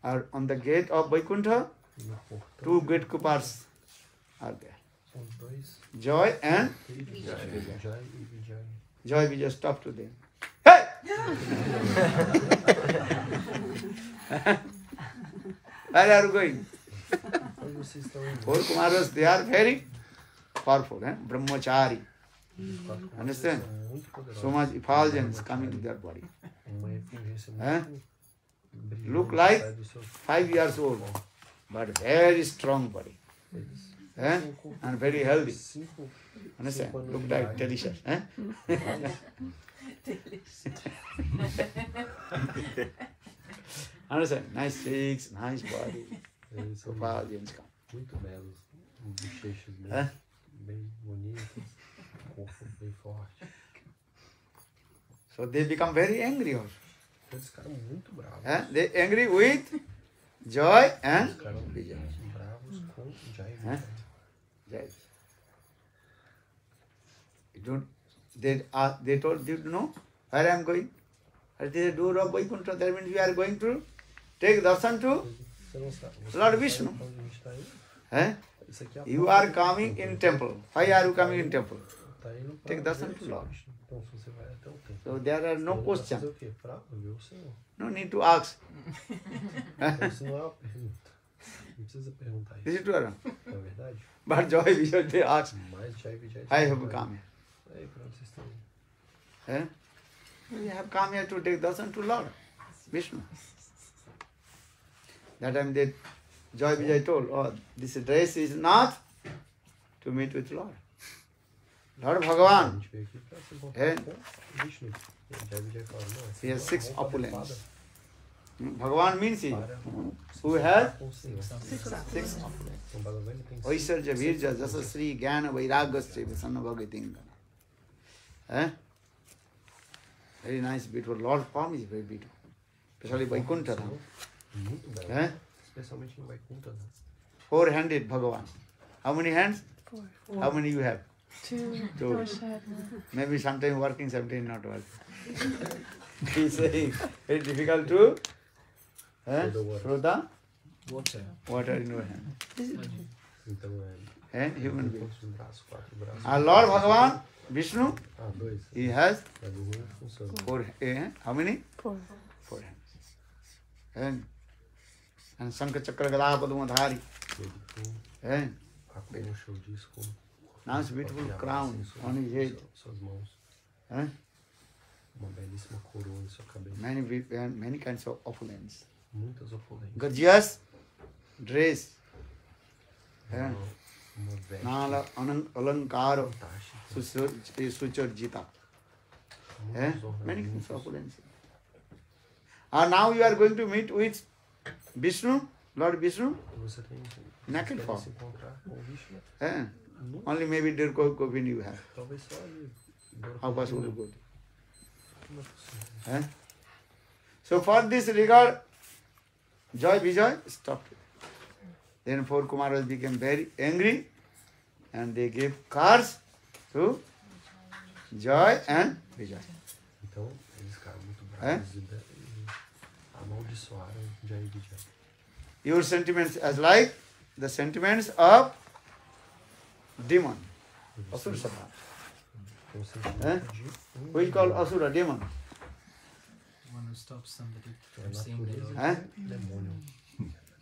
Or on the gate of Vaikuntha, 2 great gopis are there. Joy and Joy, we just stop to them. Hey! Where are you going? 4 Kumaras, they are very powerful, Brahmachari. Understand? So much effulgence coming to their body. Look like 5 years old, but very strong body. And very healthy. 5 Understand? anos Look de like idade. delicious. Understand? Nice cheeks, nice body. Eles são Gopal, the come. muito belos. Bochechas Hã? bem bonitas. Corpo bem forte. So they become very angry also. Eles ficaram muito bravos. They angry with joy and Eles ficaram vijay. bravos com Jai Hã? Vijay. Jai. They told you to know where I am going. At the door of Vaikuntha, that means we are going to take darshan to Você não sabe. Você Lord não Vishnu. sabe onde a gente tá indo? eh? Isso aqui é a You porta are do coming templo. in temple. Why are you coming in temple? Tá indo pra Take darshan ver to o Lord. Vishnu. Então, se você vai até o templo. So there are no você vai question. fazer o quê? Pra ver o Senhor. No need to ask. Então, isso não é uma pergunta. Não precisa perguntar This isso. is true. or not? Não é verdade? But joy Vijay, they ask, Mas Jai Vijay... I have come Aí, pra onde vocês estão indo? here. We have come here to take darshan to Lord Vishnu. That time they, Joy Vijay told, oh, this dress is not to meet with Lord. Lord A Bhagavan, gente veio aqui pra se É. encontrar com Vishnu. E Jai Vijay fala, não, essa he has é uma 6 roupa opulence. adequada Bhagavan means he, para who se has com o Senhor. 6 opulence. Então, Bhagavan ele tem Aisarja Virja Jasasri Gyana Vairagasya Vasanna Bhagatingana. Very nice, beautiful. Lord form is very beautiful. Especially Vaikuntha. muito belo. Eh? Especialmente em Vaikuntha. Né? 4-handed Bhagavan. How many hands? 4. How many you have? 2. 2. Maybe sometimes working, sometimes not working. He's saying very difficult to throw the water in your hand. Então, é... Human being. Quantos braços? 4 braços. Our Lord Bhagavan, Vishnu, 2. he has Mas o ruim funciona. 4. How many? 4. 4 hands. And Shankha Chakra Gada Padmadhari. Ele tem And a concha, o disco. nice beautiful crown on his head. Suas mãos. Eh? Uma belíssima coroa em sua cabeça. Many kinds of opulence. Muitas opulências. Gorgeous dress. Uma veste Nala Alankara fantástica. Sucharjita. Muitos Many kinds of ornamentos. opulence. And now you are going to meet with Vishnu, Lord Vishnu. Você tem Naked quer form. se encontrar com o Vishnu. Only maybe there Govind you have. Talvez só ali. How possible to go? Como é possível? So for this regard, Joy Vijay stopped. Then 4 Kumaras became very angry and they gave cars to Joy and Vijay. Então, eles ficaram muito bravos e amaldiçoaram Jai Vijay. Your sentiments as like the sentiments of demon. Asura Sabha. Então, o sentimento de Who is called Asura, demon? One who stops somebody a from seeing the Lord. natureza do demônio.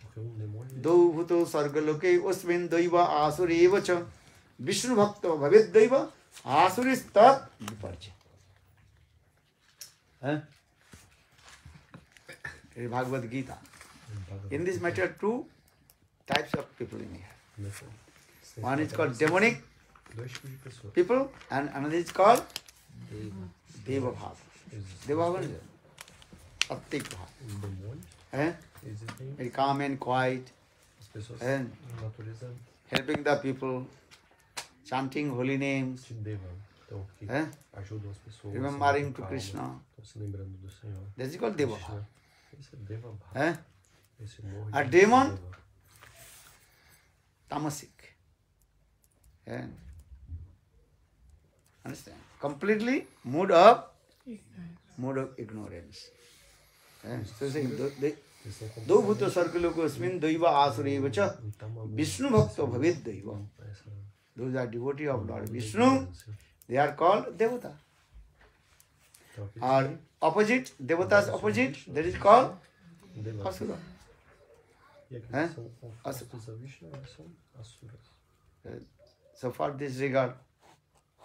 Porque demônio Dau bhuto sargaloke usmin daiva asuri cha Vishnu bhakta bhavet daiva asuri tat viparcha. Bhagavad Gita. In this matter, 2 types of people in here. One is called demonic dois tipos de pessoas. people and another is called Deva Bhava. Deva Bhava is Attik Bhava. Os demônios existem Very calm and quiet, as pessoas and na natureza helping the people, chanting holy names, de Deva. Então, que ajudam as pessoas. remembering com to calma, Krishna. estão se lembrando do Senhor. That is called Deva Krishna. Bhava. Esse é Deva Bhava. Esse humor A de demon? Deva. Tamasic. Understand? Completely mood of ignorance. So saying, Eles são Do bhuta sarkaloko asmin daiva asura cha então, uma Vishnu bhakta bhavet daiva. essa Those are devotees of Lord Vishnu. They are called devata. Então, aqueles Or opposite, devatas opposite, that is called que Deva. asura. E aqueles que são opostos a Vishnu, eles são asuras. So for this regard,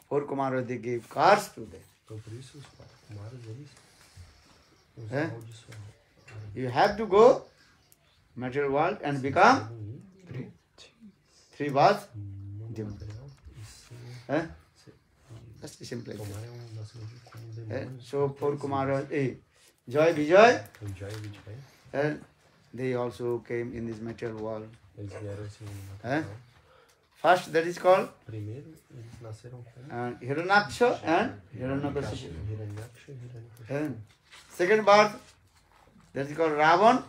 4 Kumaras they gave cars to them. Então, por isso, os 4 Kumaras, eles os É? amaldiçoaram. You have to go material world and become Devem ir free. 3 baths. Mundo material e ser, Eh? Just simple. tomar um nascimento com Eh? demônios. So for Kumaras, Joy Vijay, O Jai e o Vijay, and they also came in this material world. eles vieram assim no material. First, that is called Primeiro, eles nasceram com Hiranyaksha and Hiranyakashipu. Hiranyaksha e Hiranyakashipu. And second birth, that is called Ravan,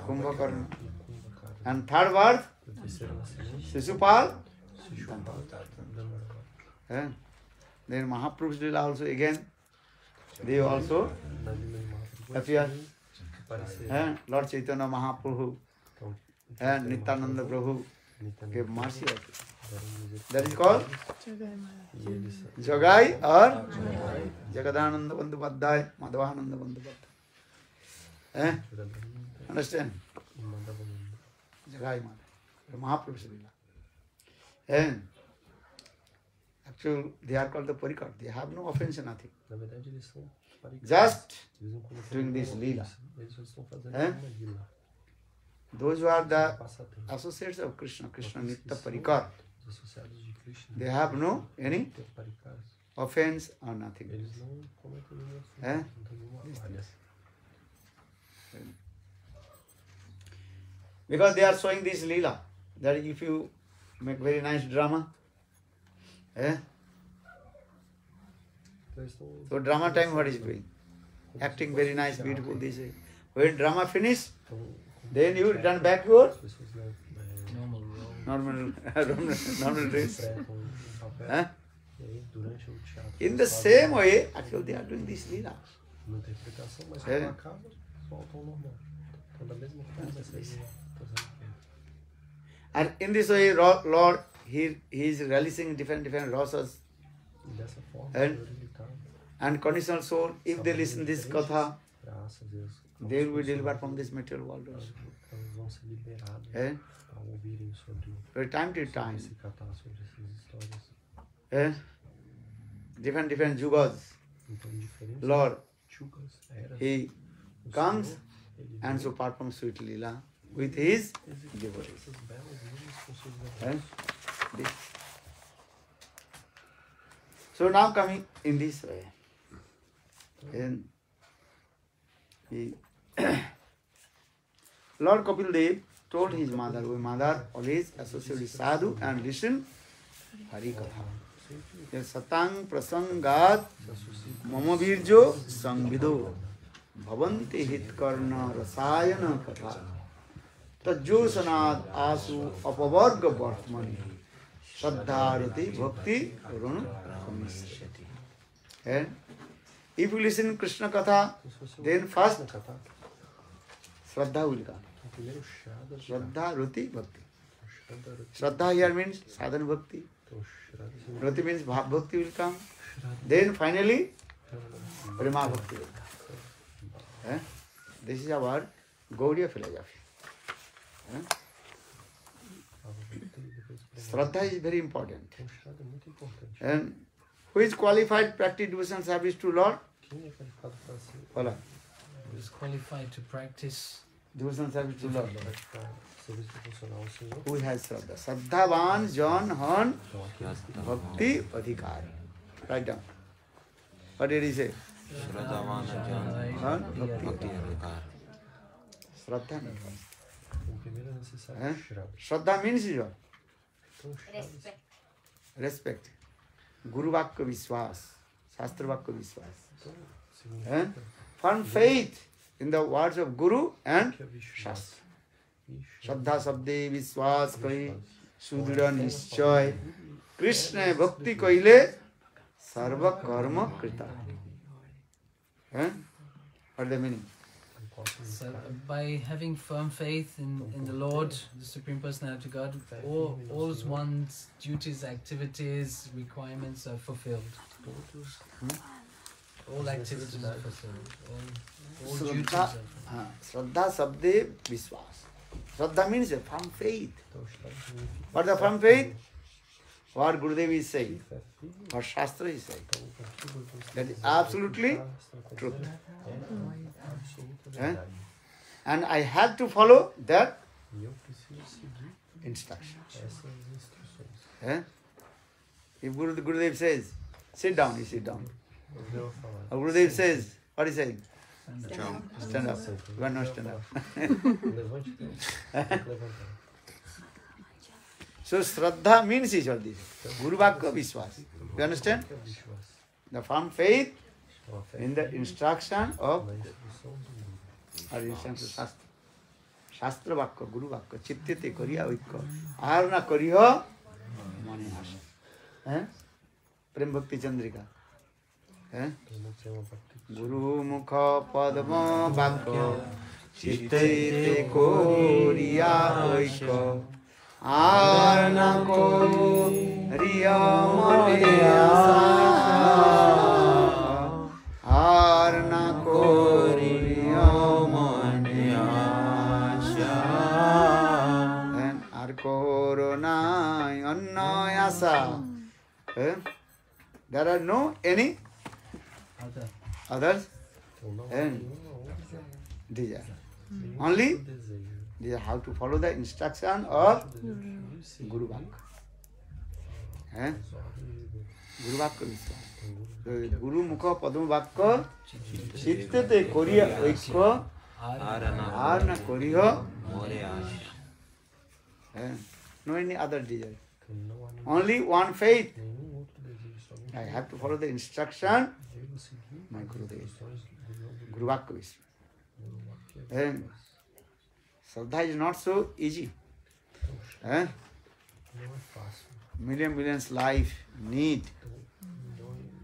Kumbhakarna. E Kumbhakarna. And third birth, O terceiro nascimento, Sisupal. Shishupal, Dhanurava. And then Mahaprabhu's Lila also again, they also Na Lila de Mahaprabhu, appear. apareceram. And Lord Chaitanya Mahaprabhu Então, and Nityananda Prabhu Nityananda gave mercy also. deram misericórdia. That is called E eles Jagai or Jagadananda Bandhupadhyay, Madhavananda Bandhupadhyay. Understand? e mandavam Jagai Madha, Mahaprabhu's Lila. And actually they are called the Parikshit. They have no offense, nothing. Na verdade, eles são parikshits. Just Eles não colocam doing this uma lila. ofensa, eles só estão fazendo Eh? uma lila. those who are the Passatempo. associates of Krishna, Krishna Aqueles que Nitya são Parikar, os associados de Krishna, they have no any Nitya Parikars, offense or nothing. eles não cometem nenhuma ofensa, Eh? não têm nenhuma falha. Because they are showing this lila, that if you make very nice drama, Então, eles estão so drama time what is doing? Acting very nice, beautiful, this way. When drama finish, Então, then you return back to your as pessoas né, Normal role. normal dress. interpretam um papel, Eh? e aí durante o teatro In the eles fazem same way, actually they are doing this lila. uma interpretação, mas Eh? quando acaba, voltam ao normal. Então, da mesma forma, essa lila está sendo feita. And in this way, Lord, he is releasing different rasas E dessa forma, Eh? ele está and conditional soul. If they listen this katha, graças a Deus. they will be delivered from this material world also. Elas vão ser liberadas Eh? ao ouvirem sobre From time to time, esse catar sobre essas histórias. eh? different yugas, Então, diferentes Lord, chugas, eras, he o comes Senhor, ele and so performs sweet lila with his devotees. essas belas linhas com seus Eh? devotos. This. So now coming in this way, and he Lord Kapil Dev told his mother, "O mother, always associate with sadhu and listen hari-katha. Satang prasangat mama virjo sangvido bhavanti hitkarna rasayana katha tajjo sanad asu apavarga vartmani Shraddharati bhakti runu kamishyati." And if you listen Krishna Katha, then first Shraddha will come. Então, primeiro Shraddha, Shraddha, Rati, Bhakti. Shraddha, Shraddha here means sadhana bhakti. então Shraddha significa Rati means bhav bhakti will come. Shraddha, Then finally, Shraddha, Prema bhakti will come. Eh? This is our Gaudiya philosophy. Eh? Shraddha is very important. Então, Shraddha é muito importante. And who is qualified practice devotion service to Lord? Quem é qualificado para ser Hold Who is qualified to practice devotion service to Lord. praticar serviço devocional ao Senhor? Who has Shraddha? Shraddhavan Jan Han Então, aqueles que têm Bhakti Adhikari. Write down. What did he say? Shraddhavan Jan Han Bhakti Bhakti. Adhikar. Shraddha means what? o primeiro é necessário Eh? Shraddha. Shraddha means what? Então, Shraddha Respect. Respect. Guru Vakya Viswas. Shastra Vakya Viswas. então, Eh? significa Firm faith in the words of Guru and que é Vishwas. Shastra. E Shraddha Sabde Viswas Kai Sudra Nishchay Krishna Bhakti Kaile Sarva Karma Krita. Eh? What is the meaning? So by having firm faith in the Lord, the Supreme Personality of God, all one's duties, activities, requirements are fulfilled. todos All activities are fulfilled. All duties Shraddha, are fulfilled. Shraddha Sabde Viswas. Shraddha means a firm faith. então Shraddha significa What is the firm faith? What Gurudev is saying, fé firme. what Shastra is saying. Então, o que o Guru está That is dizendo, absolutely o que o Shastra está true. dizendo é absoluta Eh? verdade. And I have to follow that E eu preciso seguir instruction. Essas instruções. Eh? If Gurudev says, sit down, you sit down. Eu devo falar. Or Gurudev says, what is he saying? Jump. Stand up. You are not stand up. Levante então. Tem que levantar. So Shraddha means is all this. Guru Vakya Vishwas. You understand? Que é Vishwas. The firm faith Uma fé in the instruction of na instrução do Guru. or instruction to Shastra. Shastra Vakya, Guru Vakya. Chittite kariya oikya. Arna kariya mane asha. Prem Bhakti Chandrika. Eu não sei uma parte. Guru Mukha Padma Vakya. Chittite kariya oikya. Arna kariya mane asha. Arna kariya mane asha. And Arkorona Annayasa. There are no any others Então não há and nenhuma outra. desire. Nenhum Only outro desejo. they have to follow the instruction of Desejo de seguir Guru Vakya. as ordens de Guru. Guru Vakya Vishwas. Então, So, Guru Mukha Padma Vakya Chittite kariya oikya. Arna kariya. More ash. No any other desire. não há nenhum Only one faith. outro desejo. Somente I have to follow the instruction devo seguir my as Gurudev. instruções do meu Guru. Guru Vakya Vishwas. Guru Vakya And Shraddha is not so easy. Não Eh? é fácil. Millions life need.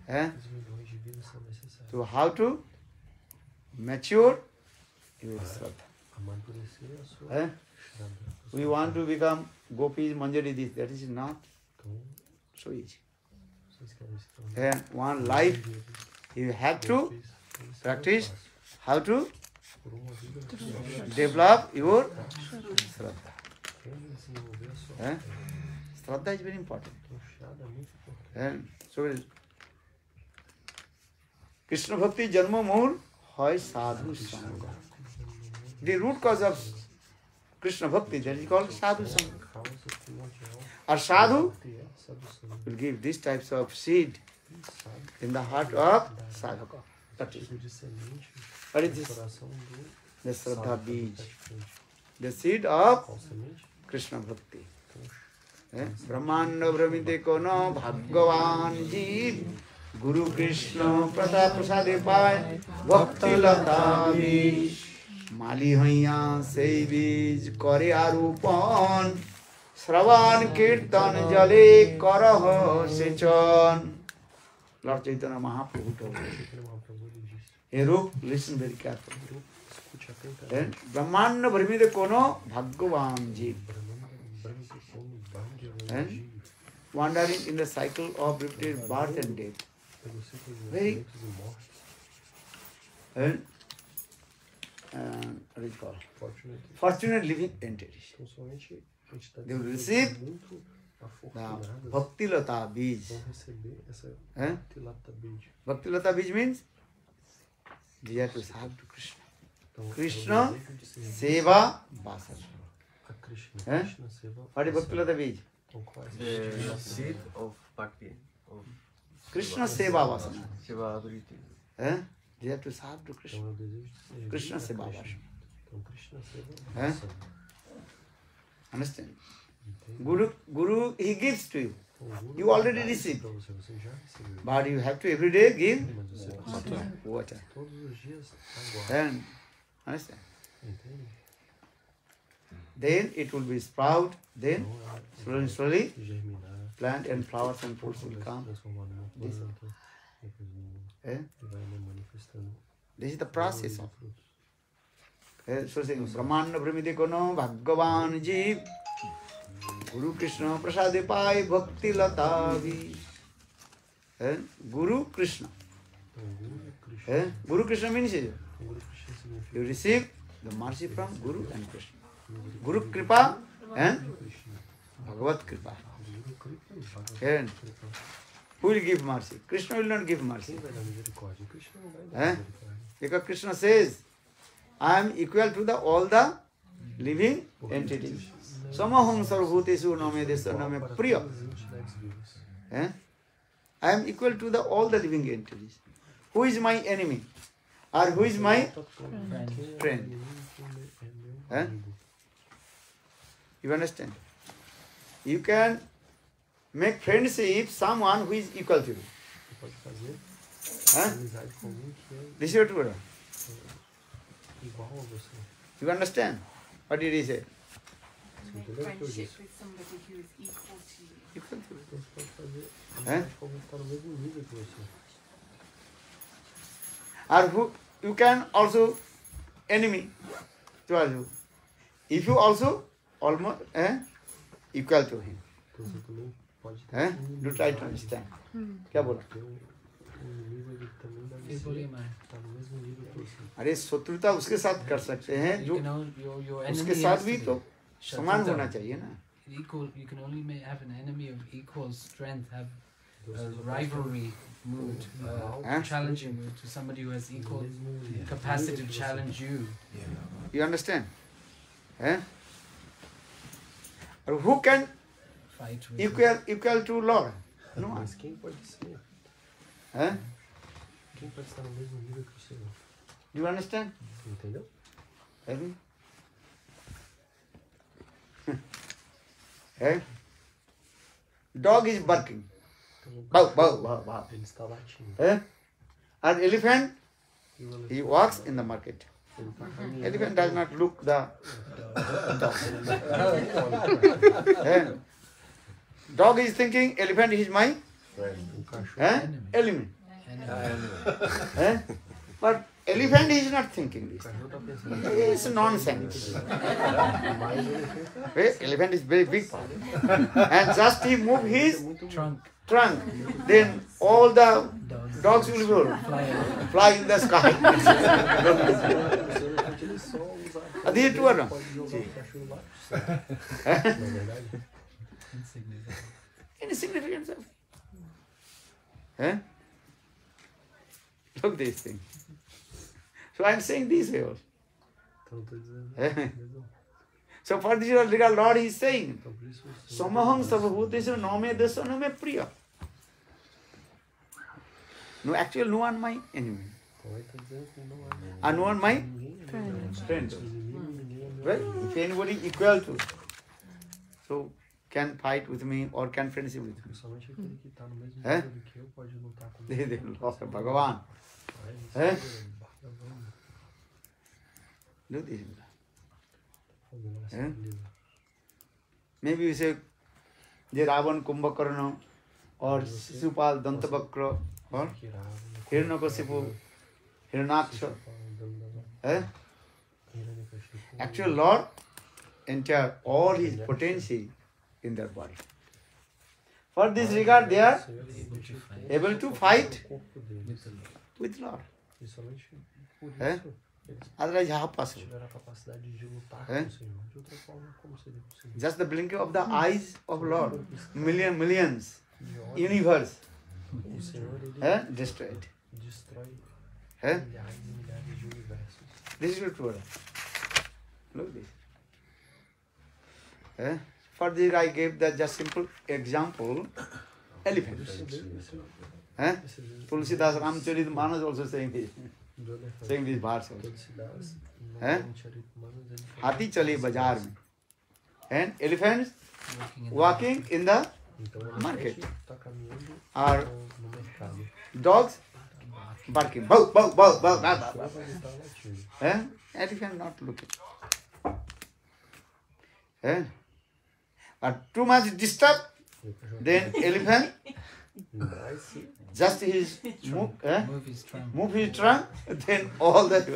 Milhões de vidas são necessárias. So how to mature your Shraddha. Amadurecer a sua Eh? Shraddha. We want to become gopis, manjari, this. That is not Então, so easy. vocês querem se tornar And one life you have to gopis, isso é practice fácil. how to Por uma vida só. develop your Shraddha. Quem desenvolver a sua Eh? Shraddha is very important. Então, Shraddha é muito importante. And so Krishna Bhakti Janma Mool hoy sadhu sangha. The root cause of Krishna Bhakti, that is called sadhu sangha. A causa primordial Or sadhu é sadução. will give these types of seed Sabe? in the heart of sadhaka. That is Tipo de semente what no is this? coração do The Shraddha Bij, praticante. the seed of Qual semente? Krishna Bhakti. Então, Brahmanda Brahmite Kono Bhagavan Jeev Guru Krishna Prasad Prasade Pai Bhakti Lata Bij Mali Haiya Sei Bij Kare Arupan Shravan Kirtan Jale Karaha Sechan. Lord Chaitanya Mahaprabhu told us. Chaitanya Mahaprabhu ele disse: Hey Rup, listen very carefully. escute atentamente. Then Brahmanda Brahmite Kono Bhagavan Jeev. Branco como Bhagya And Jeev, wandering in the cycle of repeated birth and death. pelo ciclo de Very- nascimentos e mortes. And what is it called? Fortunate. Fortunate living entities. Então, somente entidades They will receive muito The afortunadas Bhakti Lata Bij. vão receber essa Eh? tilata bij. Bhakti Lata Bij means desire to serve to Krishna. Então, Krishna, é o desejo de servir Seva Vasana. a Krishna. Eh? Krishna Seva. What is Bhakti Lata Bij? Então, qual é essa The seed of Bhakti. Of Krishna Seva Vasana. Shiva ability. Desire to serve to Krishna. Então, é o desejo de servir Krishna a Seva Krishna. Vasana. Então, Krishna Seva Eh? Vasana. Understand? Entende? Guru, he gives to you. Então, o Guru You already dá isso received. pra você, você já recebeu. But you have to every day give Mas você precisa water. todos os dias aguardar. Then, understand? Entende? Then it will be sprout. Then, Então, ela slowly, slowly, vai germinar. plant and flowers and fruits will Vai se come. transformar numa This- planta. Depois Eh? e vai manifestando. This is the process of. frutos. So saying, Brahmanda Brahmide Kono Bhagavan Jeev Guru Krishna Prasade Pai Bhakti Lata Bij. Guru Krishna. Então, Guru Krishna. Guru Krishna means Então, Guru Krishna significa you receive the mercy from Guru and Krishna. Guru Kripa and Krishna. Bhagavad Kripa. Guru Kripa e Bhagavad And Kripa. who will give mercy? Krishna will not give mercy. Quem vai dar misericórdia? Krishna não vai dar Eh? misericórdia. Because Krishna says, I am equal to all the living entities. Krishna é Samaham sarvabhutesu name desa name priya. I am equal to all the living entities. Who is my enemy? Or who is my friend? You understand? You can make friendship someone who is equal to you. This is your Torah. You understand? What did he say? Make friendship with somebody who is equal to you. Equal to you. Or who you can also enemy towards you. If you also almost equal to him. Do try to understand. क्या बोला? अरे शत्रुता उसके साथ कर सकते हैं जो उसके साथ भी तो समान होना चाहिए ना. Equal, you can only have an enemy of equal strength, have a rivalry mood, challenging mood to somebody who has equal capacity to challenge you. You understand? Or who can fight with equal to Lord? No one. Mas quem pode ser? Quem pode estar no mesmo nível que o Senhor? Do you understand? Entendeu? Dog is barking. Bow, bow, bow, bow. Ele está latindo. An elephant, he walks in the market. Elephant does not look the dog. Dog is thinking elephant is my enemy. But elephant is not thinking this. It's nonsense. Elephant is very big. And just he move his trunk. Then all the dogs will fly in the sky. This is true or not? Insignificant. Look this thing. So I am saying this way also. So for this regard, Lord is saying, Samaham sarvabhutesu name desa name priya. No, actually no one my enemy. And no one my friend. Well, if anybody equal to, so can fight with me or can friendship with me. Bhagavan. Look this. Maybe we say, the Ravan, Kumbhakarna, or Sisupal, Dantavakra, or Hiranyakasipu, Hiranyaksha. Actually, Lord enter all his potency in their body. For this regard, they are able to fight with Lord. Otherwise, how possible? Just the blinking of the eyes of Lord, millions, universe, destroyed. This is true. Look this. For this, I gave the just simple example, elephant. Tulasi Das Ramcharit Manas also saying this verse also. Hathi chale bazaar mein. And elephants walking in the market. Or dogs barking. Bow, bow, bow, bow, bow, bow. Elephant not looking. But too much disturb, then elephant just his move his trunk, then all that.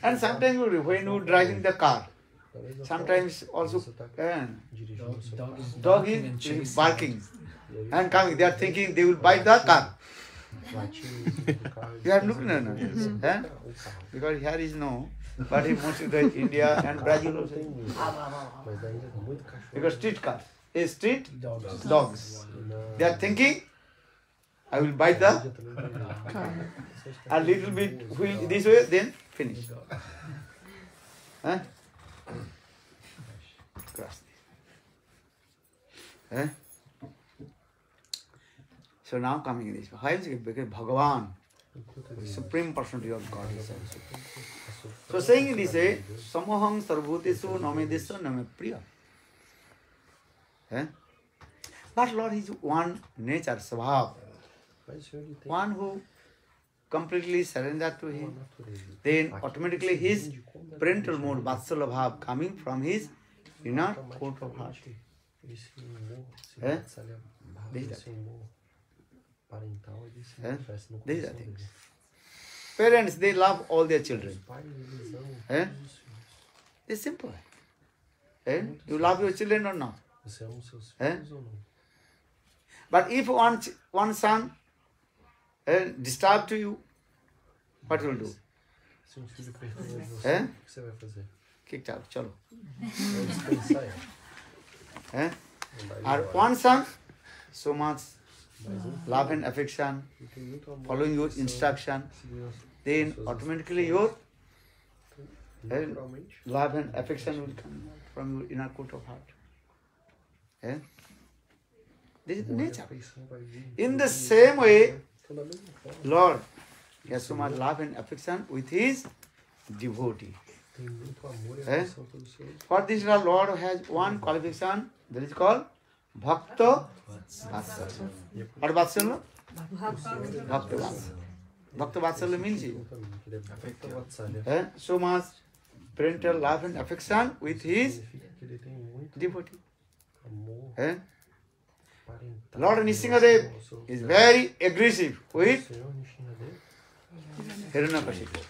And sometimes when you driving the car, sometimes also dog is barking and coming. They are thinking they will bite the car. You are looking at it, because here is no. But he mostly does India and Brazil also. Because street cars, street dogs. They are thinking, I will bite the a little bit wheel this way, then finish. Huh? Cross. Huh? So now coming this. Why is it? Because Bhagavan, the Supreme Personality of God is also. So saying this, Samaham Sarvbhutesu Namedessu Name Priya. But Lord is one nature, Svabha. One who completely surrendered to him. Then automatically his parental mode, Vatsala Bhav, coming from his inner court of heart. These are things. Parents, they love all their children. It's simple. You love your children or not? But if one son disturb to you, what will do? Kicked out. Chalo. Or one son, so much love and affection, following your instruction, then automatically your love and affection will come from your inner court of heart. This is nature. In the same way, Lord has so much love and affection with his devotee. For this, Lord has one qualification that is called Bhakta-vatsala. What Vatsala? Bhakta-vatsala. Bhakta-vatsala means so much parental love and affection with his devotee. Lord Nrsimhadev is very aggressive with Hiranyakashipu.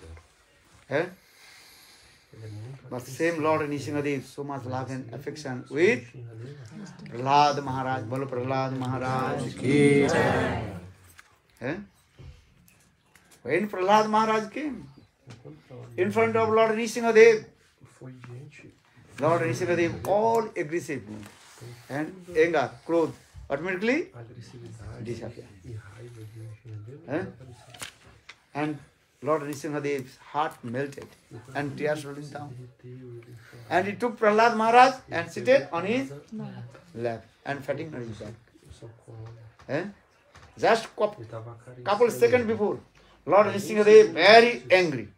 But same Lord Nrsimhadev, so much love and affection with Prahlad Maharaj. Bolo Prahlad Maharaj ki jai. When Prahlad Maharaj came in front of Lord Nrsimhadev, Lord Nrsimhadev all aggressive and anger, clothes automatically disappear. And Lord Nrsimhadev's heart melted and tears rolling down. And he took Prahlad Maharaj and seated on his lap and fatting on his back. Just couple seconds before, Lord Nrsimhadev very angry.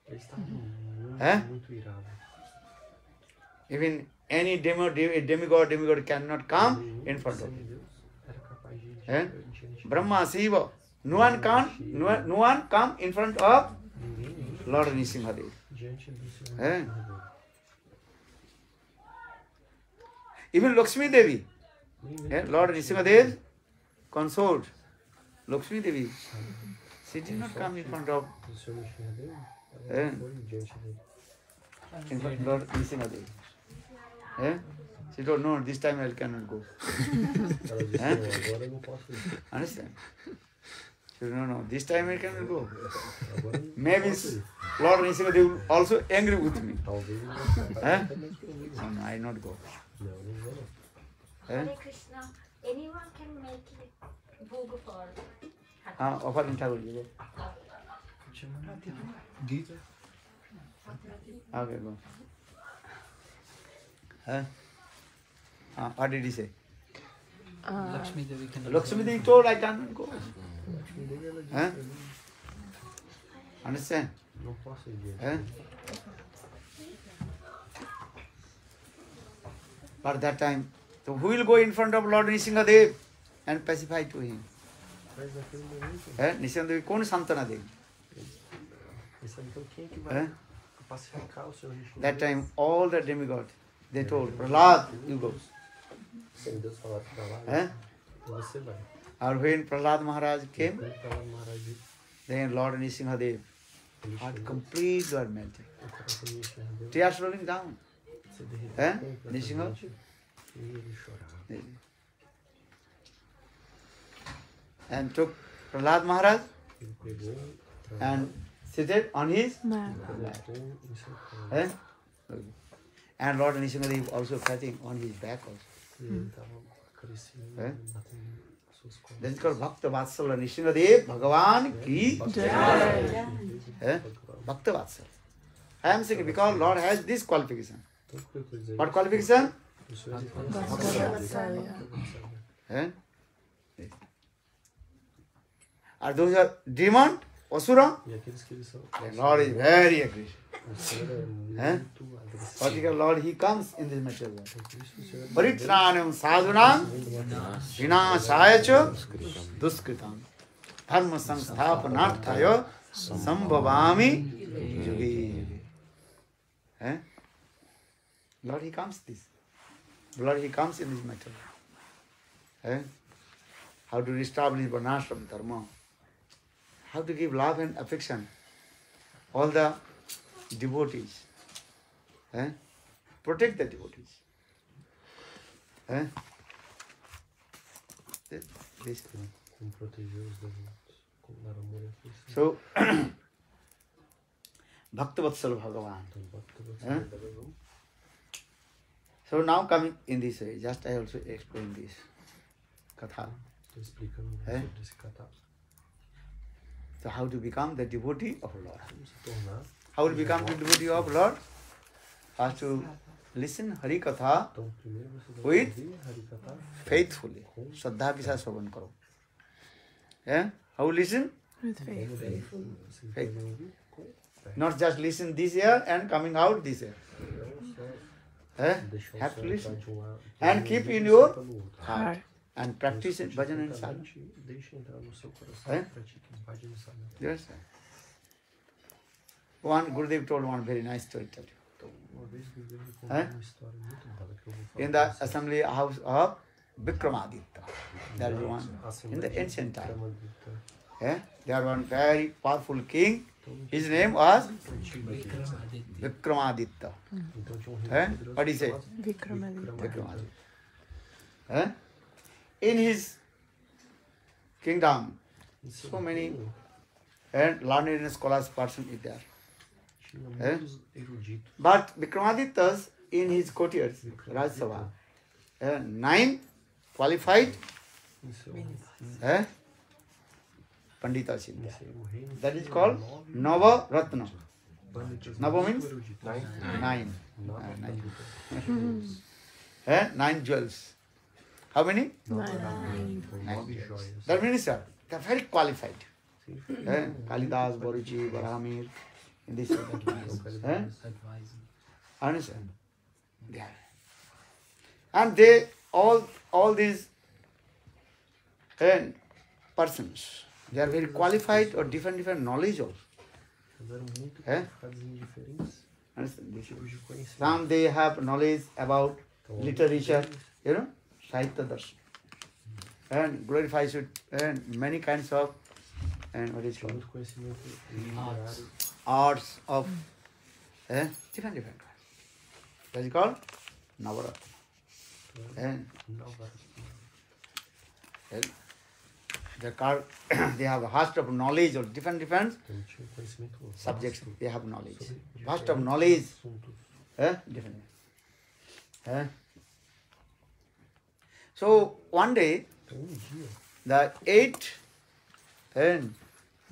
Even any demigod cannot come in front of him. Brahma, Shiva, no one come in front of Lord Nrsimhadev. Even Lakshmi Devi, Lord Nrsimhadev consort, Lakshmi Devi, she did not come in front of Lord Nrsimhadev. She told, no, this time I cannot go. Understand? She told, no, this time I cannot go. Maybe Lord Nrsimhadev also angry with me. No, I not go. Hare Krishna, anyone can make it bhoga for offer in Thakur. Okay, go. What did he say? Lakshmi Devi told I cannot go. Understand? But that time, so who will go in front of Lord Nrsimhadev and pacify to him? Nrsimhadev, कौन सांत्वना देगी? That time, all the demigods, they told, Prahlad, you go. Or when Prahlad Maharaj came, then Lord Nrsimhadev had complete were melted. Tears rolling down. Nrsimha? And took Prahlad Maharaj and seated on his lap. And Lord Nrsimhadev also patting on his back also. That is called Bhakta-vatsala Nrsimhadev Bhagavan ki jai. Bhakta-vatsala. I am saying because Lord has this qualification. Tanto que eu tô dizendo. What qualification? O Senhor Eh? Are those are demon, asura? E aqueles que eles são. The Lord is very aggressive. O Senhor é Eh? muito agressivo. Particular Lord, He comes in this material world. Por isso o Senhor é Paritranam sadhunam vinashaya cha duskritam dharma samsthapanarthaya sambhavami yuge yuge. Eh? Lord, He comes this. Lord, He comes in this matter. Eh? How to establish varnashram dharma. How to give love and affection. All the devotees. Eh? Protect the devotees. Eh? This. como proteger os devotos, como dar amor e afeição. So, Bhakta-vatsala Bhagavan. Então, Bhakta-vatsala Lord. So now coming in this way, just I also explain this katha. Estou explicando Eh? sobre esse katha. So how to become the devotee of Lord. Como se tornar. How to become the devotee of Lord? First to listen hari-katha Então, primeiro você deve with ouvir hari-katha faithfully. Shraddha ke sath shravan karo. Yeah? How listen? Você deve ouvir com fé. Not just listen this ear and coming out this ear. Não só Eh? deixar o Have to som listen. entrar de um lado And e keep ouvir in e your soltar no outro. heart. And practice it, bhajan and sadhana. Atentamente, deixe entrar no seu coração Eh? e pratique bhajan e sadhana. Yes, sir. One Gurudev told one very nice story. Tell you. Então, uma vez me deu uma história muito boa que eu vou falar. In pra the vocês. assembly house of Vikramaditya. There is one in the ancient time. Brahmavadis. There one very powerful king. Então, His name was Vikramaditya. Vikramaditya. então tinha um Eh? rei poderoso What do you say? chamado Vikramaditya. Vikramaditya. In his kingdom, Em seu so many reino, learned and scholars person is there. tinha muitos eruditos. But Vikramaditya's in his courtiers, Raj Sabha, 9 qualified Em seu, Panditas in em there. seu reino, That is tinha called 9 Nava Ratna. pândicas Nava muito means eruditos. 9. 9 9. pândicas. 9 jewels. How many? 9 joias. That means, sir, they are very qualified. Significa Kalidasa, Boruchi, Brahmir, in this way. Advising. Understand? They are. And they, all these persons, they are very qualified or different knowledge also. eles eram muito Eh? qualificados em diferentes Understand? This tipos de conhecimento. Some they have knowledge about Então, literature, eles you know, Sahitya Darshan. And glorifies it, and many kinds of, and what is tinham called, muito conhecimento literário. arts of, different kinds. That is called Navaratna. And they have a host of knowledge of different Então, tinha conhecimento subjects. vasto They have knowledge. sobre Host of diferentes knowledge, assuntos. different. So one day, Então, dia, the 8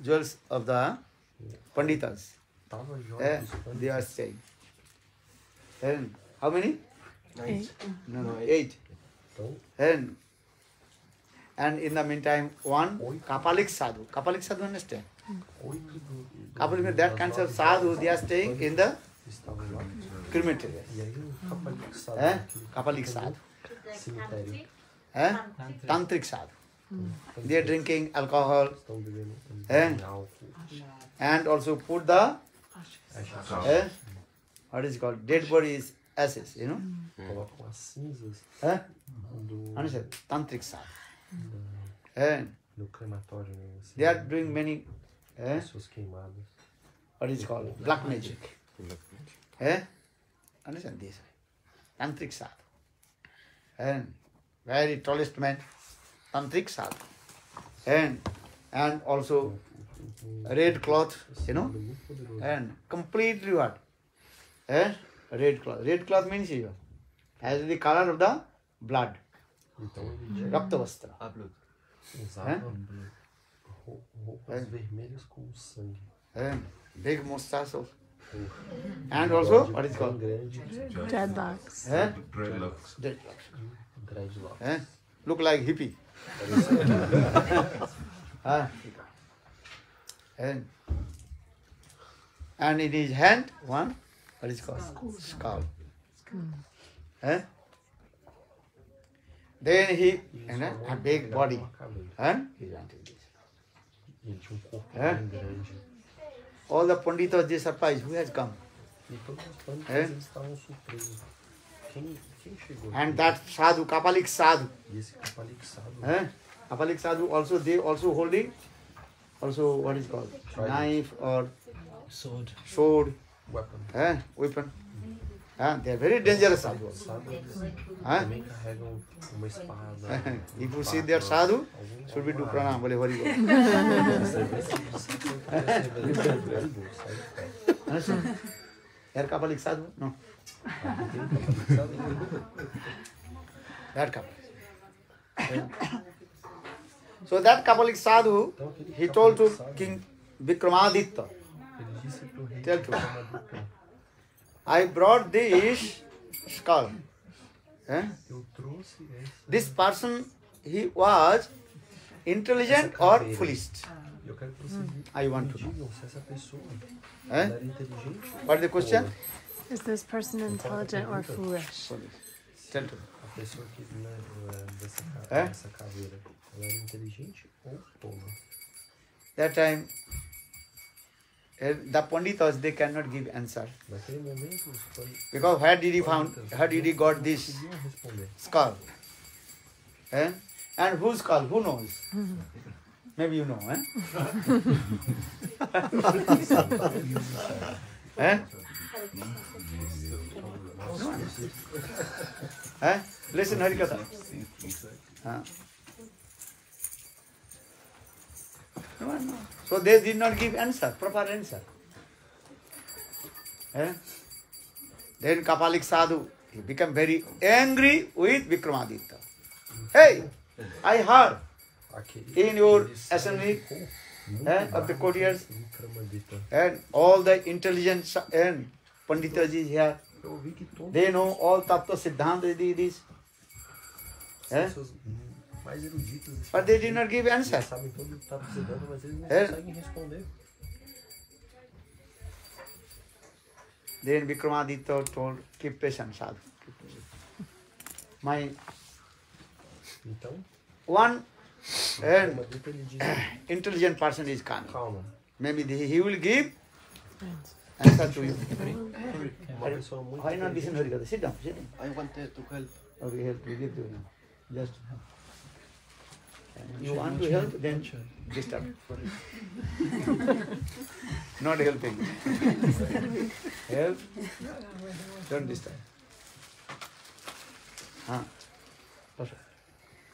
jewels of the Panditas, tava joia dos pândicas. they are staying. And how many? 8. No, 8. Então, And in the meantime, one kapalika-sadhu. Kapalika-sadhu, understand? 8 Kapalika, that kinds of sadhu, they are staying in the estavam lá. crematory. E aí o kapalika-sadhu, Kapalika-sadhu. cemitério, Tantric sadhu. They are drinking alcohol estão bebendo álcool. and also put the, Acham what is it called, dead bodies ashes, you know? que colocam as cinzas do, Understand? Tantric sadhu. do crematório, né? Assim, They are doing many, pessoas queimadas. what is it called, black magic. Understand this? Tantric sadhu. And very tallest man, tantric sadhu. And also red cloth, you know, Muito poderoso. and completely what? Red cloth. Red cloth means here, as the color of the blood. Então ele Bhakta-vatsala. Upload. usava roupas vermelhas com sangue. Big mustache also. And also, what is called? Dreadlocks. Dreadlocks. Dreadlocks. Look like hippie. And in his hand, one, what is called? Skull. Then he, a big body. All the Panditas, they surprised, who has come? And that sadhu, kapalika-sadhu. Kapalika-sadhu also, they also holding, also what is called? Knife or sword. Weapon. They are very dangerous sadhu. If you see their sadhu, should we do pranam? Bole hari kapalika-sadhu? No. That kapalika. So that kapalika-sadhu, he told to King Vikramaditya, tell to him, I brought this skull. This person, he was intelligent or foolish? I want to know. What is the question? Is this person intelligent or foolish? Tell to me. That time, the Panditas, they cannot give answer. Because where did he got this skull? And whose skull? Who knows? Maybe you know, Listen, hari-katha. No. So they did not give answer, proper answer. Then kapalika-sadhu, he became very angry with Vikramaditya. Hey, I heard in your assembly of the courtiers and all the intelligent and Panditaji here, they know all tattva siddhanta this. But they did not give answer. Then Vikramaditya told, keep patient, sadhu. My one intelligent person is coming. Maybe he will give answer to you. Why not listen, hari-katha? Sit down. I wanted to help. Okay, help. We give to you. Just you want to help, then disturb. Not helping. Help. Don't disturb. हाँ,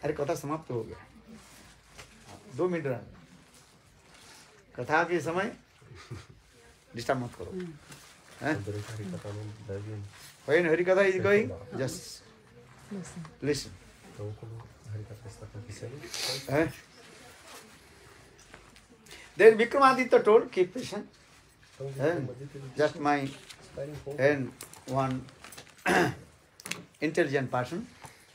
अरे कथा समाप्त हो गया. 2 minute रहा. कथा के समय डिस्टर्ब मत करो. When hari-katha is going, just listen. Then Vikramaditya told, keep patient. Just my and one intelligent person.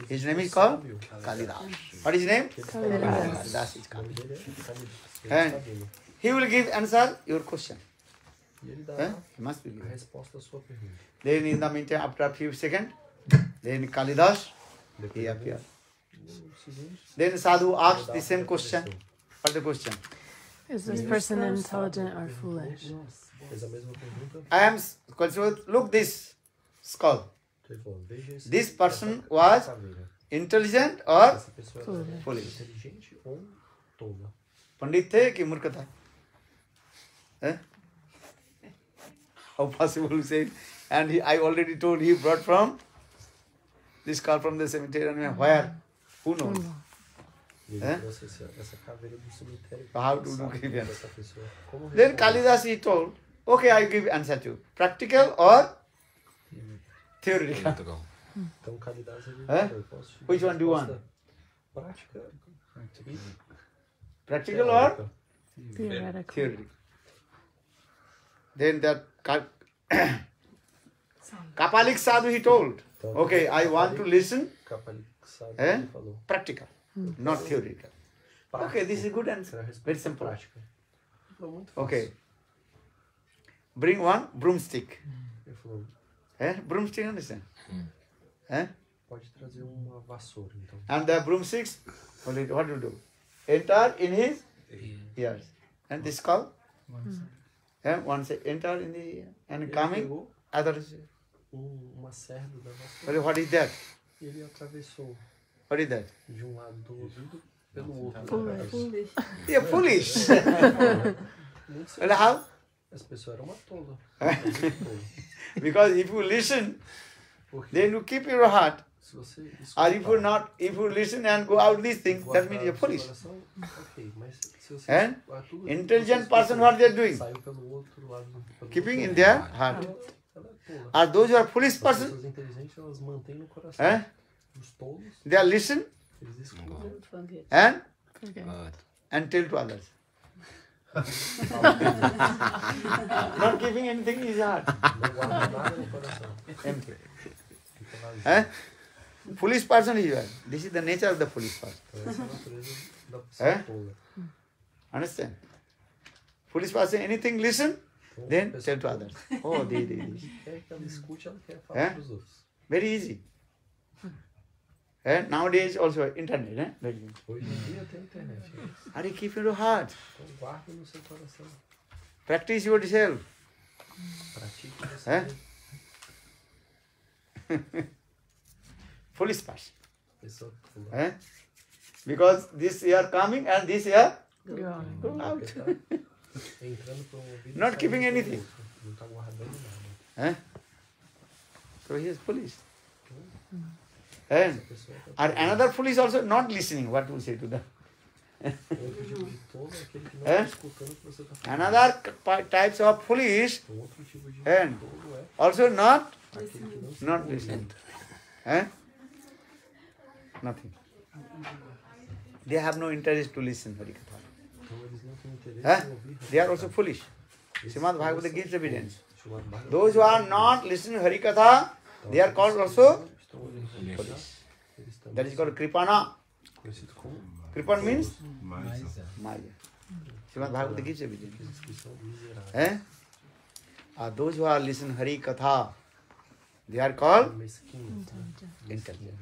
His name is called Kalidasa. What is his name? Kalidasa is coming. And he will give answer your question. He must be given. Then in the meantime, after a few seconds, then Kalidasa, he appeared. Then Sadhu asked the same question. What's the question? Is this person intelligent or foolish? I am considered, look this skull. This person was intelligent or foolish? Pandit the ki murkha tha? How possible to say? And I already told he brought from this skull from the cemetery. And where? Who knows? How to do give answer? Then Kalidasa he told, okay, I give answer to you. Practical or theoretical? Which one do you want? Practical or Theoretical. theoretical? Then that Kapalika-sadhu he told. Okay, I want to listen. Kapalika-sadhu Eh? falou. Practical, not theoretical. Okay, this is a good answer. Very simple. Prática. Falou muito fácil. Okay. Bring one broomstick. Ele falou, Broomstick, understand? pode trazer uma vassoura, então. And the broomsticks, what do you do? Enter in his ears. And this called? One say enter in the ear. And Ele coming, pegou others. uma cerda da vassoura What is that? e ele atravessou What is that? de um lado do ouvido pelo outro. Yeah, foolish. Muito simples. And how? As pessoas eram uma tola. Because if you listen, then you keep your heart. Se você Or if you listen and go out these things, that means you're foolish. Ok, mas se você And intelligent person, what they are doing? saiu pelo outro lado, pelo Keeping outro in their lado, heart. ela é tola. Are those who are foolish As person? pessoas inteligentes, elas mantêm no coração. Os tolos, They are listen eles escutam and tell to others. Not keeping anything in his heart. não guardam nada no coração. Empty. Fica vazio. Foolish person is there. This is the nature of the foolish person. Então essa é a natureza da pessoa tola. Understand? Foolish person, anything listen, Então, then a pessoa tell to tola others. Oh, this. quer que ela escute, ela quer falar para os outros. Very easy. Nowadays also internet. Very easy. Hoje em dia tem internet. Are you keep in your heart? Então guarde no seu coração. Practice yourself. Pratique você. Foolish person. Pessoa tola. Because this year coming and this year go out. Porque tá entrando para um ouvido e Not saindo keeping pelo anything. outro. Não está guardando nada. So he is foolish. Essa pessoa tá And another foolish also not listening what you say to them. Outro tipo de tolo é aquele que não está escutando o que você está falando. Another types of foolish Então, outro tipo de And tolo é also not aquele que não se not ouve. listening. Nothing. They have no interest to listen hari-katha. Então eles não têm interesse em ouvir. They are also foolish. Esses Srimad tolos Bhagavata são gives evidence. tolos. Srimad Bhagavata Those who are not listening hari-katha, they are called also estão ouvindo foolish. eles também That is called kripana. são conhecidos como Kripan means Maya. Maya. Srimad Bhagavata gives evidence. aqueles que são miseráveis. Those who are listening hari-katha, they are called Mesquinhos. intelligent.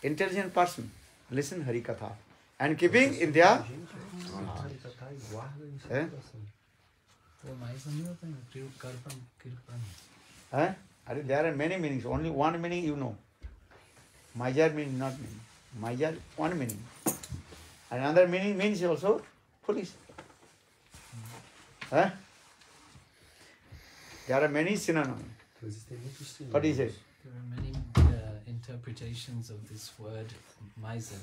Intelligent person listen hari-katha and keeping in their Hari-katha e guarda em seu coração. वो माइसा नहीं होता है कृपा there are many meanings. Only one meaning you know. Majar means not meaning. Majar one meaning. Another meaning means also foolish. There are many synonyms. Então existem muitos sinônimos. What is it? There are many interpretations of this word maisa.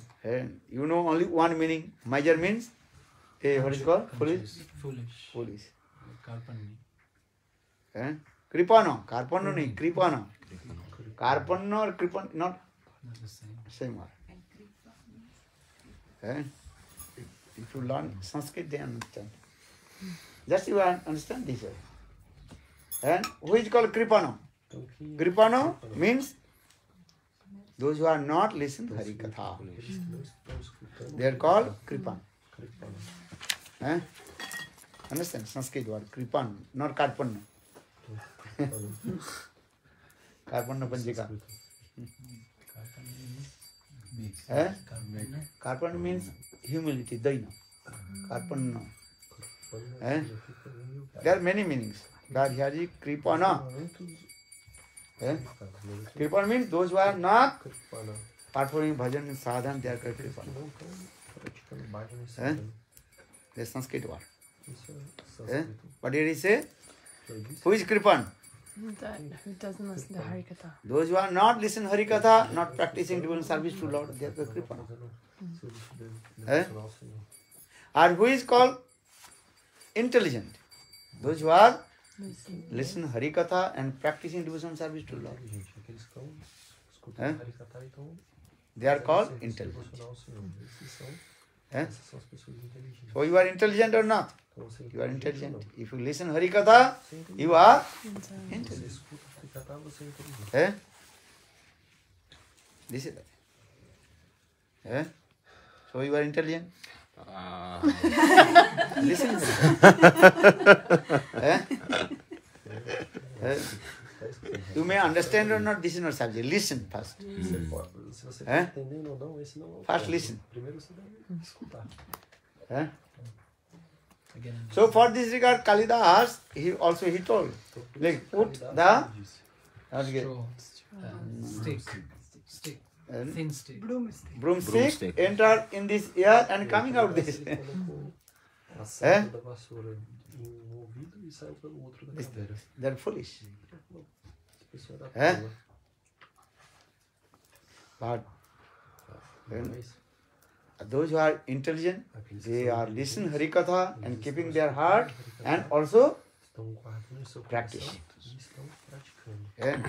You know only one meaning. Majar means what is it called? Foolish. Foolish. Foolish. Karpani. Kripano. Karpano nahi. Kripano. Karpano or kripan not Not the same. same word. If you learn Sanskrit, they understand. Just you understand this word. And who is called Kripano? Então, quem é Kripano means those who are not listening to hari-katha. aqueles que não estão escutando? They are called Kripan. Kripana. Understand? Sanskrit word. Kripan, not Karpana. Karpana Panjika. Karpana means humility, daina. Karpana. There are many meanings. That here is Kripana. Kripana means those who are not performing bhajan and sadhana, they are called Kripana. Não estão praticando bhajan e sadhana. The Sanskrit word. Isso é sânscrito. What did he say? Ele disse, Who is Kripan? Who doesn't listen to hari-katha? Those who are not listening hari-katha, not practicing devotional service to Lord, they are called Kripana. serviço devocional ao Senhor. And who is called intelligent? Those who are listening hari-katha and practicing devotional service to Lord. Gente, aqueles que estão escutando hari-katha e estão They are called serviço intelligent. devocional ao Senhor. Esses são Essas são as pessoas inteligentes. So you are intelligent or not? Então você é You are inteligente ou intelligent. não? If you listen hari-katha, Você é inteligente. you are Você intelligent. escuta o hari-katha, você é inteligente. Eh? This is that. Eh? So you are intelligent. Listen. Eh? Eh? You may understand or not, this is not subject. Listen first. Você pode, se você É? está entendendo ou não, esse não é o First ponto. listen. Primeiro você deve escutar. Eh? Again, in So for this regard, Kalidasa, he told, Então, por like isso, put Kalidasa the disse, stick, eh, thin stick. Broomstick. broomstick, enter in this ear and coming out this. Ele colocou a seta da vassoura em um ouvido e saiu pelo outro da caveira. They're foolish. Essa pessoa era É? tola. But Mas those who are intelligent, aqueles que they são are listening inteligentes, hari-katha and eles keeping estão their heart escutando and Hari-katha, also estão guardando o seu practice. coração e estão praticando. and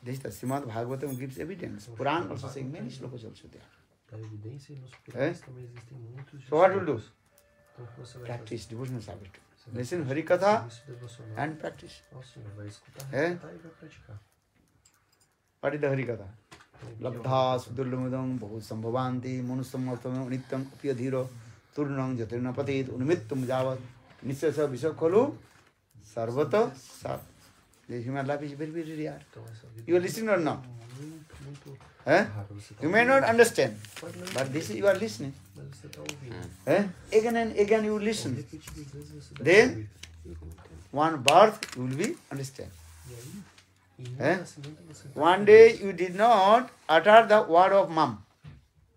this is the Srimad Bhagavatam gives evidence. Puran also saying many slokas also there. Da evidência e nos Puranas também existem muitos So what will do? slokas. Então o que você vai Practice fazer? devotional service. Você vai Listen fazer hari-katha serviço devocional and practice. ao Senhor, vai escutar É? Hari-katha e vai praticar. What is the hari-katha? Então, Labdha sudurlamudam bahu sambhavanti manusam artam nityam upyadhiro turnam jatirna patit unimittum javat nisyasa visakhalu sarvata sat. The human life is very, very rare. então essa vida You are listening or not? muito Eh? rara. Você tá You may not ouvindo, understand, pode não but entender, this is, you are listening. mas você está ouvindo. Again and again you listen. Repetidas vezes você deve Then ouvir. one birth you will be understand. E aí, em um É? nascimento você vai One entender. day you did not utter the word of mom.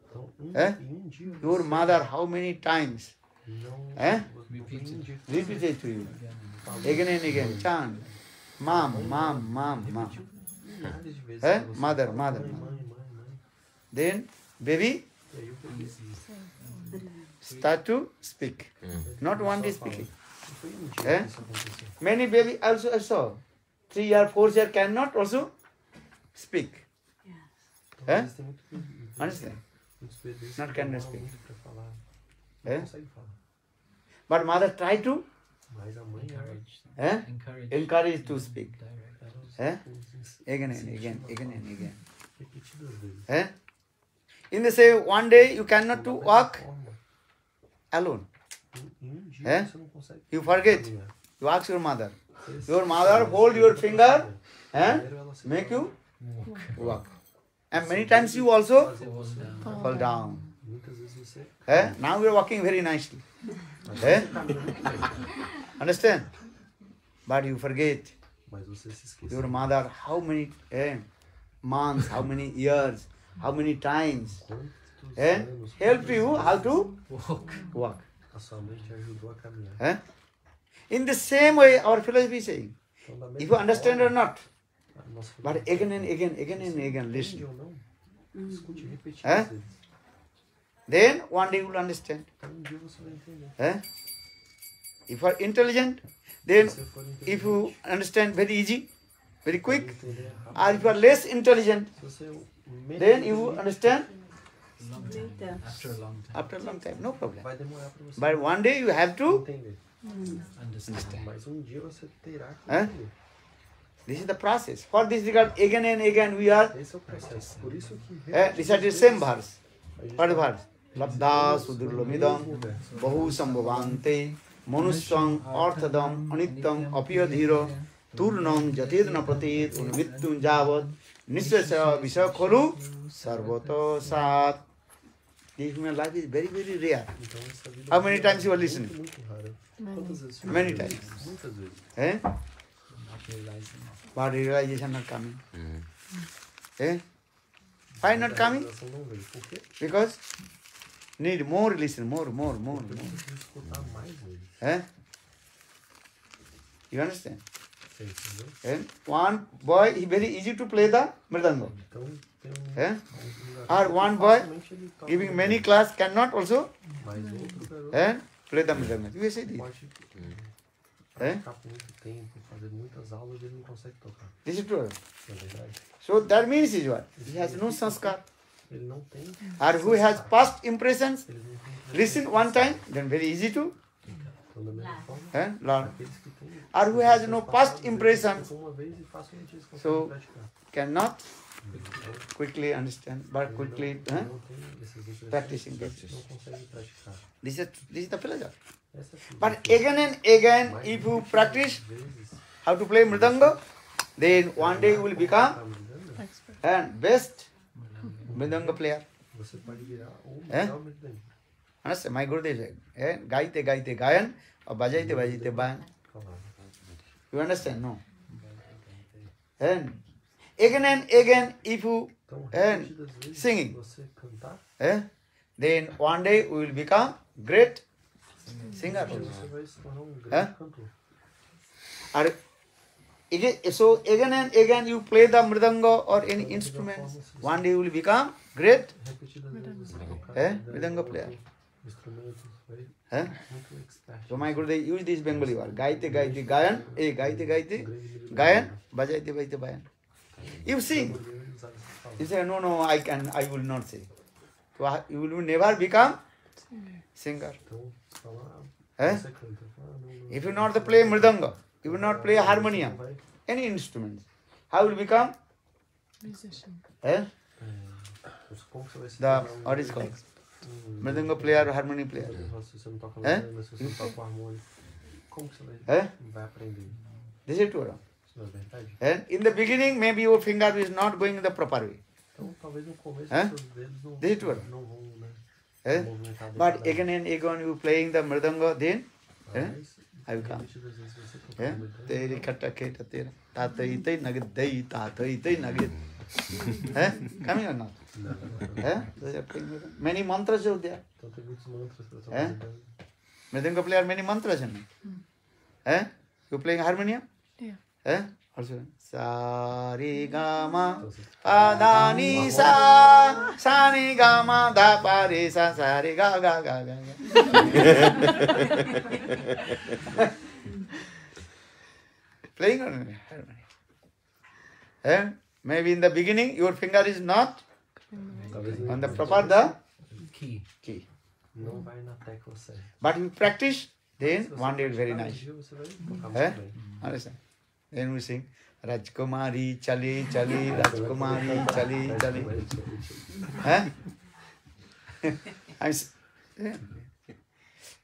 Então, É? em um dia Your você mother how many times não, É? não foi um dia que repeat você it to you. falou Again and again chant. Mom, mom, mom, mom. repetiu milhares de vezes É? pra você. Mother, Fala, mother, mãe, mother. mãe, mãe, mãe. Then baby E aí o bebê start to speak. Not one day só fala. speaking. Não foi um dia É? que isso aconteceu. Many baby also I saw. 3 year, 4 year cannot also speak. Então, É? existem muitos bebês, Understand? muitos bebês Not que can demoram speak. muito pra falar. Não É? conseguem falar. But mother try to Mas a mãe, Encourage. encourage to speak. Direct. ela É? Again and again, again and again. repetidas vezes. In the same one day you cannot to Da walk mesma forma, alone. em um dia É? você não consegue You forget. caminhar. You ask your mother. Você Your se mother esquece, hold your você finger caminha. and Primeiro ela se make you coloca, walk. And many times you also fazer você- fall down. Muitas vezes você Now you are walking very nicely. Understand? But you forget mas você se esquece. your mother how many months, how many years, how many times Quantos help anos you how to Walk. walk. a sua mãe te ajudou a caminhar. In the same way our philosophy is saying, Então, da if mesma you understand or forma, not, a nossa but filosofia again and again, again and você again, entende listen. ou não, escute repetidas É? vezes. Then one day you will understand. Então um dia você vai entender. If you are intelligent, then Se você for if you inteligente, understand very easy, very você vai quick, entender rápido. or if you are less intelligent, Se você é menos then you inteligente, understand Long time. After a long time. after a long time, no problem. vai demorar para você But one day you have to entender. Understand. Mas um dia você terá que É? entender. This is the process. For this regard, again and again we are Esse é o processo. Por isso que reciting the same verse. a gente What tá- verse? Labdha sudurlamidam bahu sambhavante manusyam arthadam anityam apyadhiro turnam jatedna pratit unimittum javat nisyasa visakhalu sarvata sat. The human life is very, very rare. Então, essa vida How many é times you are muito, listening? Muito rara. Quantas vezes? você Many ouviu? times. Muitas vezes. Not realizing. But realization not coming. Why not coming? A realização não veio. Por quê? Because need more listen, more. Porque você precisa escutar mais vezes. You understand? Você entendeu? And one boy, he very easy to play the mridanga. Então, tem É? um Or one boy facilmente ele toca giving no many violão. class cannot also Mas outro garoto play the mridanga. You see this? pode ficar por muito tempo, fazer muitas aulas e ele não consegue tocar. This is true. Não é verdade? So that means is what? He has no sanskar. Ele não tem. Or who has past impressions, listen one time, then very easy to learn. Or who has no past impressions, so cannot quickly understand, but quickly practicing this. This is the philosophy. But again and again, if you practice how to play mridanga, then one day you will become and best mridanga player. Understand? My Gurudev said, gaite gaite gayan, or bajaite bajite bayan. You understand? No. And again, if you singing, then one day we will become great singer. So again and again you play the mridanga or any instrument, one day you will become great mridanga player. So my Gurudev use this Bengali word, gaite gaite gayan, gaite gaite gayan, bajaite bajaite bayan. You sing. You say, no, I will not sing. So you will never become singer. If you not play mridanga, you will not play harmonium, any instrument, how will you become? Musician. What is called? Mridanga player or harmony player. This is true. And in the beginning, maybe your finger is not going in the proper way. This is true. But again and again you playing the mridanga, then I will come. Teri kata keta tera. Tatai tai nagid dai tatai tai nagid. Coming or not? Many mantras are there. Mridanga player many mantras in it. You playing harmonium? Yeah. Also, sa re ga ma pa da ni sa sa ni ga ma da pa re sa sa re ga ga ga ga. Playing on harmony. Maybe in the beginning your finger is not on the proper the key. But you practice, then one day it's very nice. Understand? Then we sing Rajkumari chali chali Rajkumari chali chali.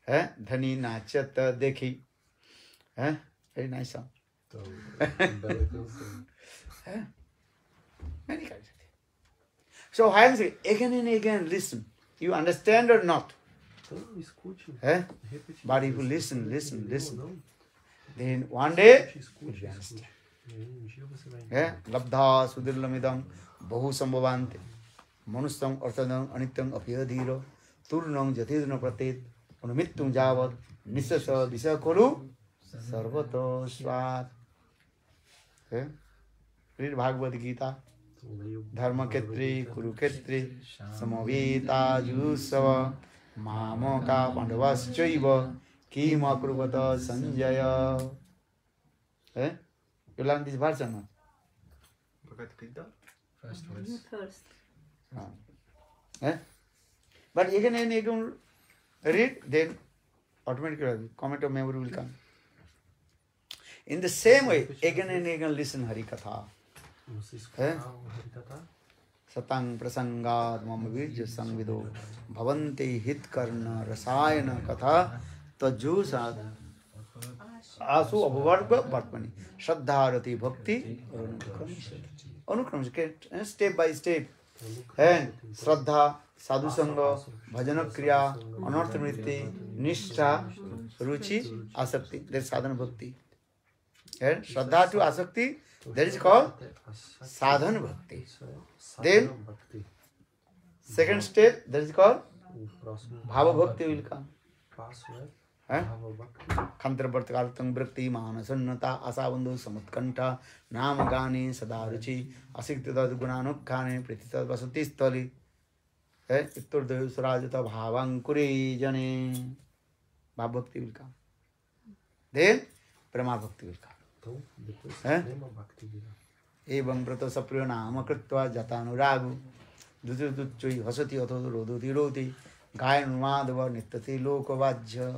Dhani nachata dekhi. Very nice song. Many kinds of things. So I am saying again and again listen. You understand or not? But if you listen, then one day you will understand. Labdha sudirlamidam bahu sambhavante manustam arthadam anityam apyadhiro turnam jatidana pratet anumittum javad nisasa disakolu sarvato svat. Read Bhagavad Gita. Dharma ketri kuru ketri samavita yusava mamoka pandavas chaiva kima kurvata sanjaya. You learn this verse or not? Bhagavad-gita? First verse. First. But again and again read, then automatically comment of memory will come. In the same way, again and again listen hari-katha. Satang prasangad mama vijya sangvido bhavanti hit karna rasayana katha tajusad asu abhavarga bhatmani shraddharati bhakti anukramisha. Step by step. And shraddha, sadhu sangha, bhajana kriya, anartha vritti, nishtha, ruchi, asakti. That is sadhana bhakti. And shraddha to asakti, that is called sadhana bhakti. Then second step, that is called bhava bhakti will come. Khantra bhartakartang bhakti manasannata asavandhu samutkanta namagani sadaruchi asiktadad gunanukkane prititad vasati stali itturdev surajata bhavankuri jane. Bhava bhakti will come. Then prema bhakti will come. Evam brata sapriyo nama kritva jatanuragu Dutu duchui hasati atho rodoti roti. Gayan madhava nityati lokavajya.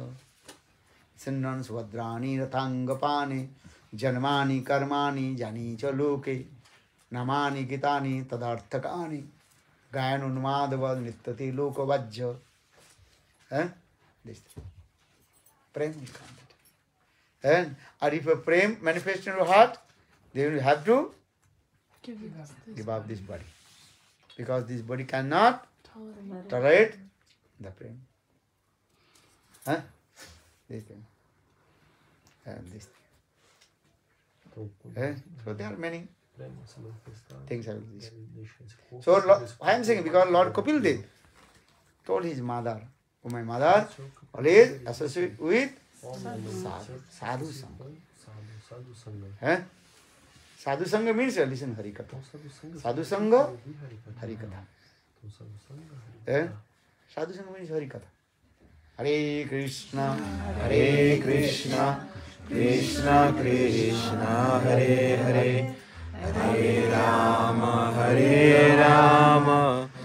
Sinnan svadrani rathangapani. Janmani karmani jani cha loke. Namani gitani tadarthakani. Gayan madhava nityati lokavajya. This prem will come. And if a prem manifests in your heart, then you have to give up this body. Because this body cannot tolerate the prem. This thing. And this thing. So there are many things about this. So I am saying because Lord Kapil Dev told his mother, oh my mother, always associate with sadhu sangha. Sadhu sangha means listen hari-katha. Sadhu sangha, hari-katha. Sadhu sangha means hari-katha. Hare Krishna, Krishna Krishna, Hare Hare, Hare Rama,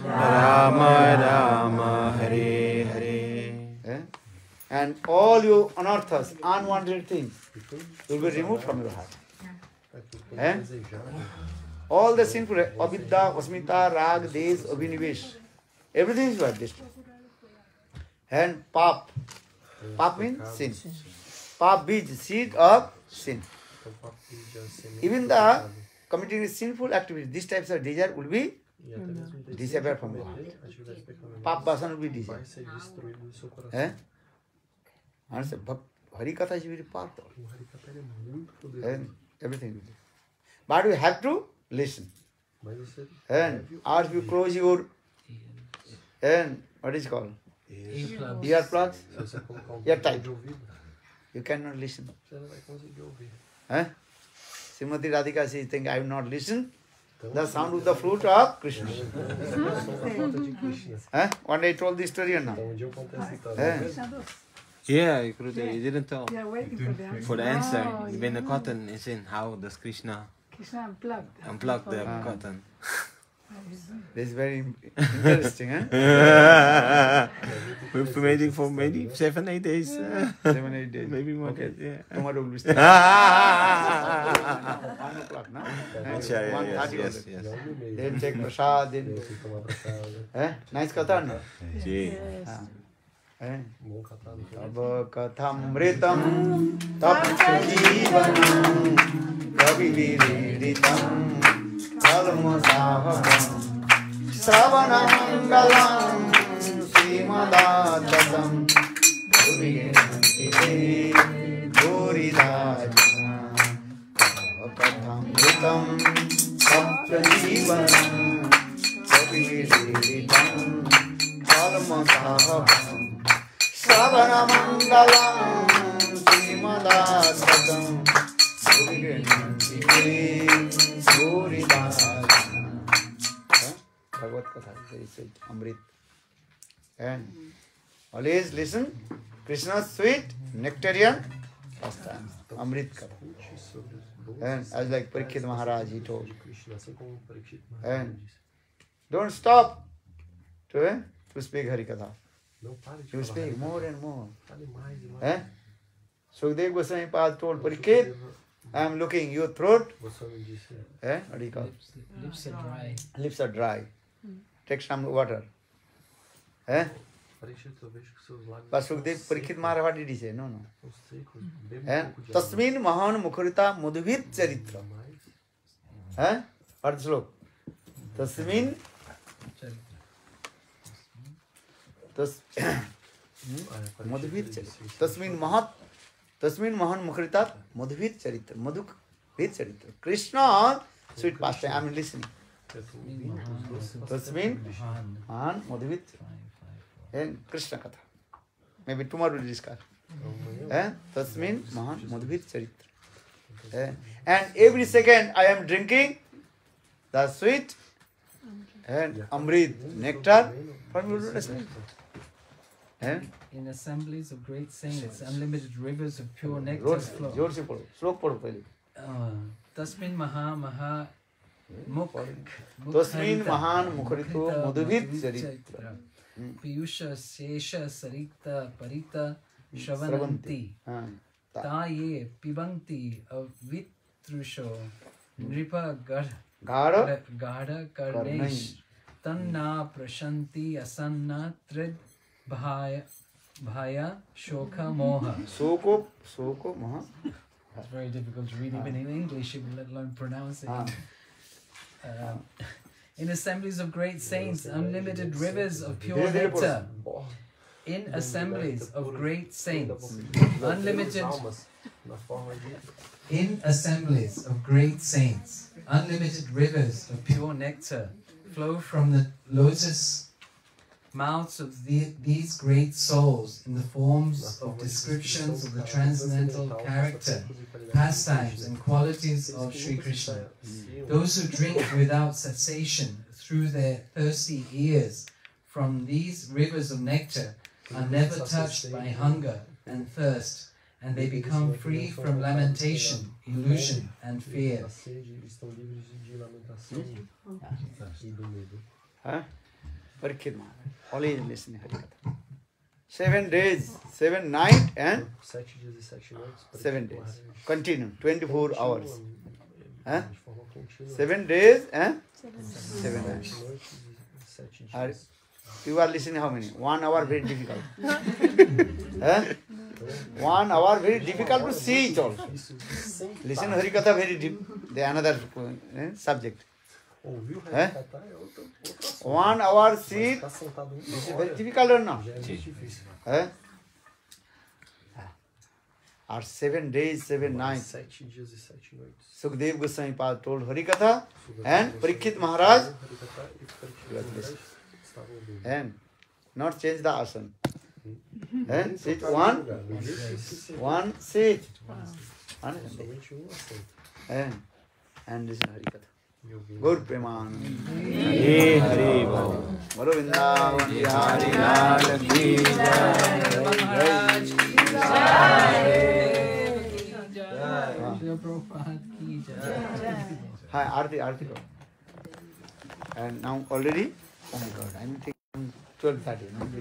Rama Rama, Hare Hare. And all you anarthas, unwanted things, will be removed from your heart. All the sinful, avidya, asmita, rag, desh, abhinivesh, everything is destroyed. And pap means sin. Pap bij, seed of sin. Even the committing sinful activities, these types of desire will be disappear from your heart. Pap vasan will be disappeared. And hari-katha is very powerful. And everything will be. But you have to listen. And as you close your and what is it called? Earplugs. Ear tight. You cannot listen. Srimati Radhika says, think I will not listen. The sound of the flute of Krishna. One day I told this story or not? Yeah, you didn't tell. Yeah, waiting For the answer, when the cotton is in, how does Krishna unplug the cotton? This is very interesting, huh? We've been waiting for maybe 7-8 days. 7-8 days. Maybe more. Okay. Yeah. Tomorrow will be still. 1 o'clock, no? Yes. Then take prasad. Then, nice katha, no? Vraja-katha tapcha jivanam kavi-viditam kalma-sahabam Sravana-mangalam Srimad-advatam Gori-dajana Vraja-katha tapcha jivanam kavi-viditam kalma-sahabam Sravana-mangalam Srimad-advatam Gori-dajana Bhagavad-katha, very sweet, amrita. And always listen, Krishna's sweet, nectarian pastimes, amrita-katha. And as like Parikshit Maharaja, he told. And don't stop to speak hari-katha. You speak more and more. Sukadeva Goswami Pad told Parikshit, I am looking your throat. What do you call it? Lips are dry. Lips are dry. Take some water. But Sukadeva Parikshit Maharaja, what did he say? No. Tasmin mahan mukharita madhuvit charitra. What is the slok? Tasmin madhuvit charitra. Tasmin mahan mukharita madhuvit charitra. Madhuvit charitra. Krishna sweet pastime. I am listening. Tasmin mahan madhuvit and Krishna katha. Maybe tomorrow we'll discuss. Tasmin mahan madhuvit charitra. And every second I am drinking the sweet and amrit, nectar from your lotus feet. In assemblies of great saints, unlimited rivers of pure nectar flow. जोर से पढ़ो, श्लोक पढ़ो पहले. Tasmin maha Tasmin Mahan Mukharito Madhuvit Charitra. Piyusha Sesha Sarikta Parita Shravananti Taye Pibanti Avitrusho Nripa Gada Karnesh Tanna Prashanti Asanna Trid Bhaya Shoka Moha. Soko Moha. It's very difficult to read even in English, let alone pronounce it. In assemblies of great saints, unlimited rivers of pure nectar. In assemblies of great saints, unlimited. In assemblies of great saints, unlimited rivers of pure nectar flow from the lotus mouths of these great souls in the forms of descriptions of the transcendental character, pastimes and qualities of Sri Krishna. Those who drink without cessation through their thirsty ears from these rivers of nectar are never touched by hunger and thirst, and they become free from lamentation, illusion and fear. Parikshit Maharaja, always listening Hari-katha. 7 days, 7 nights and 7 days. Continue, 24 hours. 7 days and 7 nights. You are listening how many? 1 hour very difficult. 1 hour very difficult to see it also. Listen Hari-katha very deep. The another subject. 1 hour seat, this is very difficult or not? Or 7 days, 7 nights. Sukdev Goswami Pad told Hari-katha and Parikshit Maharaj, and not change the asana. And sit one seat. And listen Hari-katha. Gaur Preman. Hare Hare Bol. Guru Vrindavan Bihari Lal Ki Jai. Hi, Aarti. And now already, oh my God, I'm thinking 12:30, maybe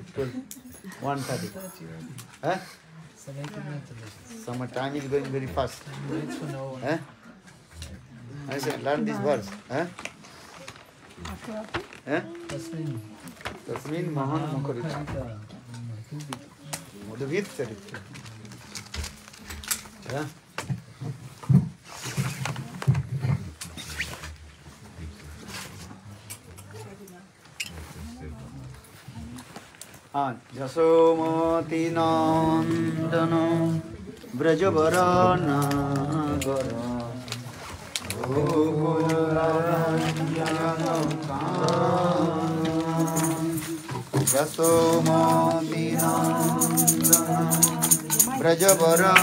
1:30. Summer time is going very fast. I said, learn this verse. Tasmin Mahan Mukharito Madhuvit Charitra. Jasomati Nandana Vraja-katha Jasomati Nandana Vraja-katha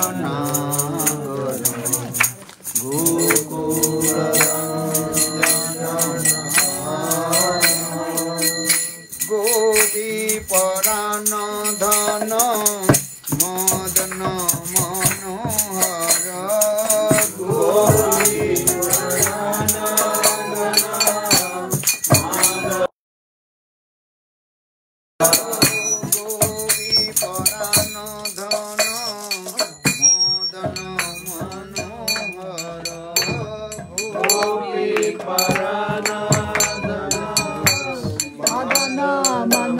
Gopi Parana Dhana Madana Manohara Gopi Parana Dhana Gopi Parana Dhana Madana Manohara Gopi Parana Madana Manohara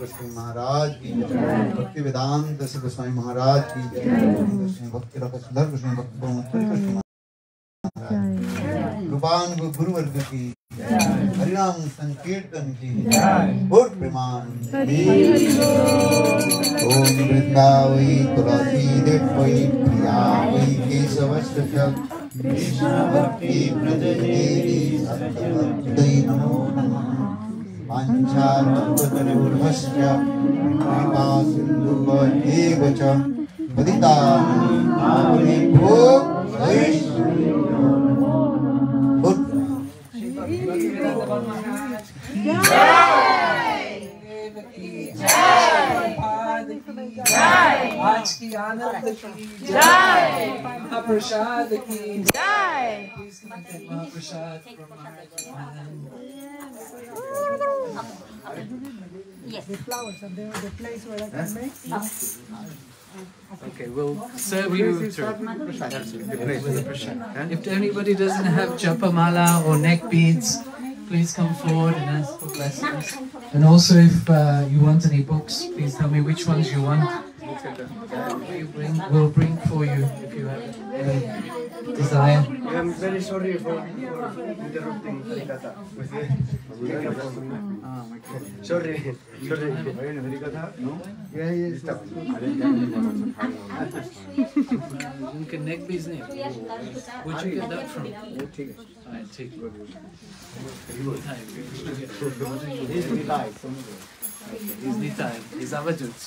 Krishna Maharaj ki Bhakti-vedanta Swami Maharaj ki Bhakti-rasa Krishna Bhakti-vedanta Rupan Guru Varga ki Harinam Sankirtan ki Bhur Preman Om Vrindavai Tulasi Devai Priyavai Kesavasya Krishna Bhakti Prajadevi Sattva-bhakti Namo Namah Pancha-bhakta-durvasya Kripa-sindhu-bhakti-eva cha Paditanam Pavane-bho Vaishnavi-bho आज की आनंद की जय, महाप्रसाद की जय। महाप्रसाद Yes. The flowers are there, the place where I can make. Okay, we'll serve you through. If anybody doesn't have japamala or neck beads, please come forward and ask for blessings. And also, if you want any books, please tell me which ones you want. We'll bring for you if you have any desire. I'm very sorry for interrupting hari-katha. Sorry. Hari-katha? No? Yeah, stop. Neck beads name. Where'd you get that from? Alright, take it. He's Nitai. He's Avadut.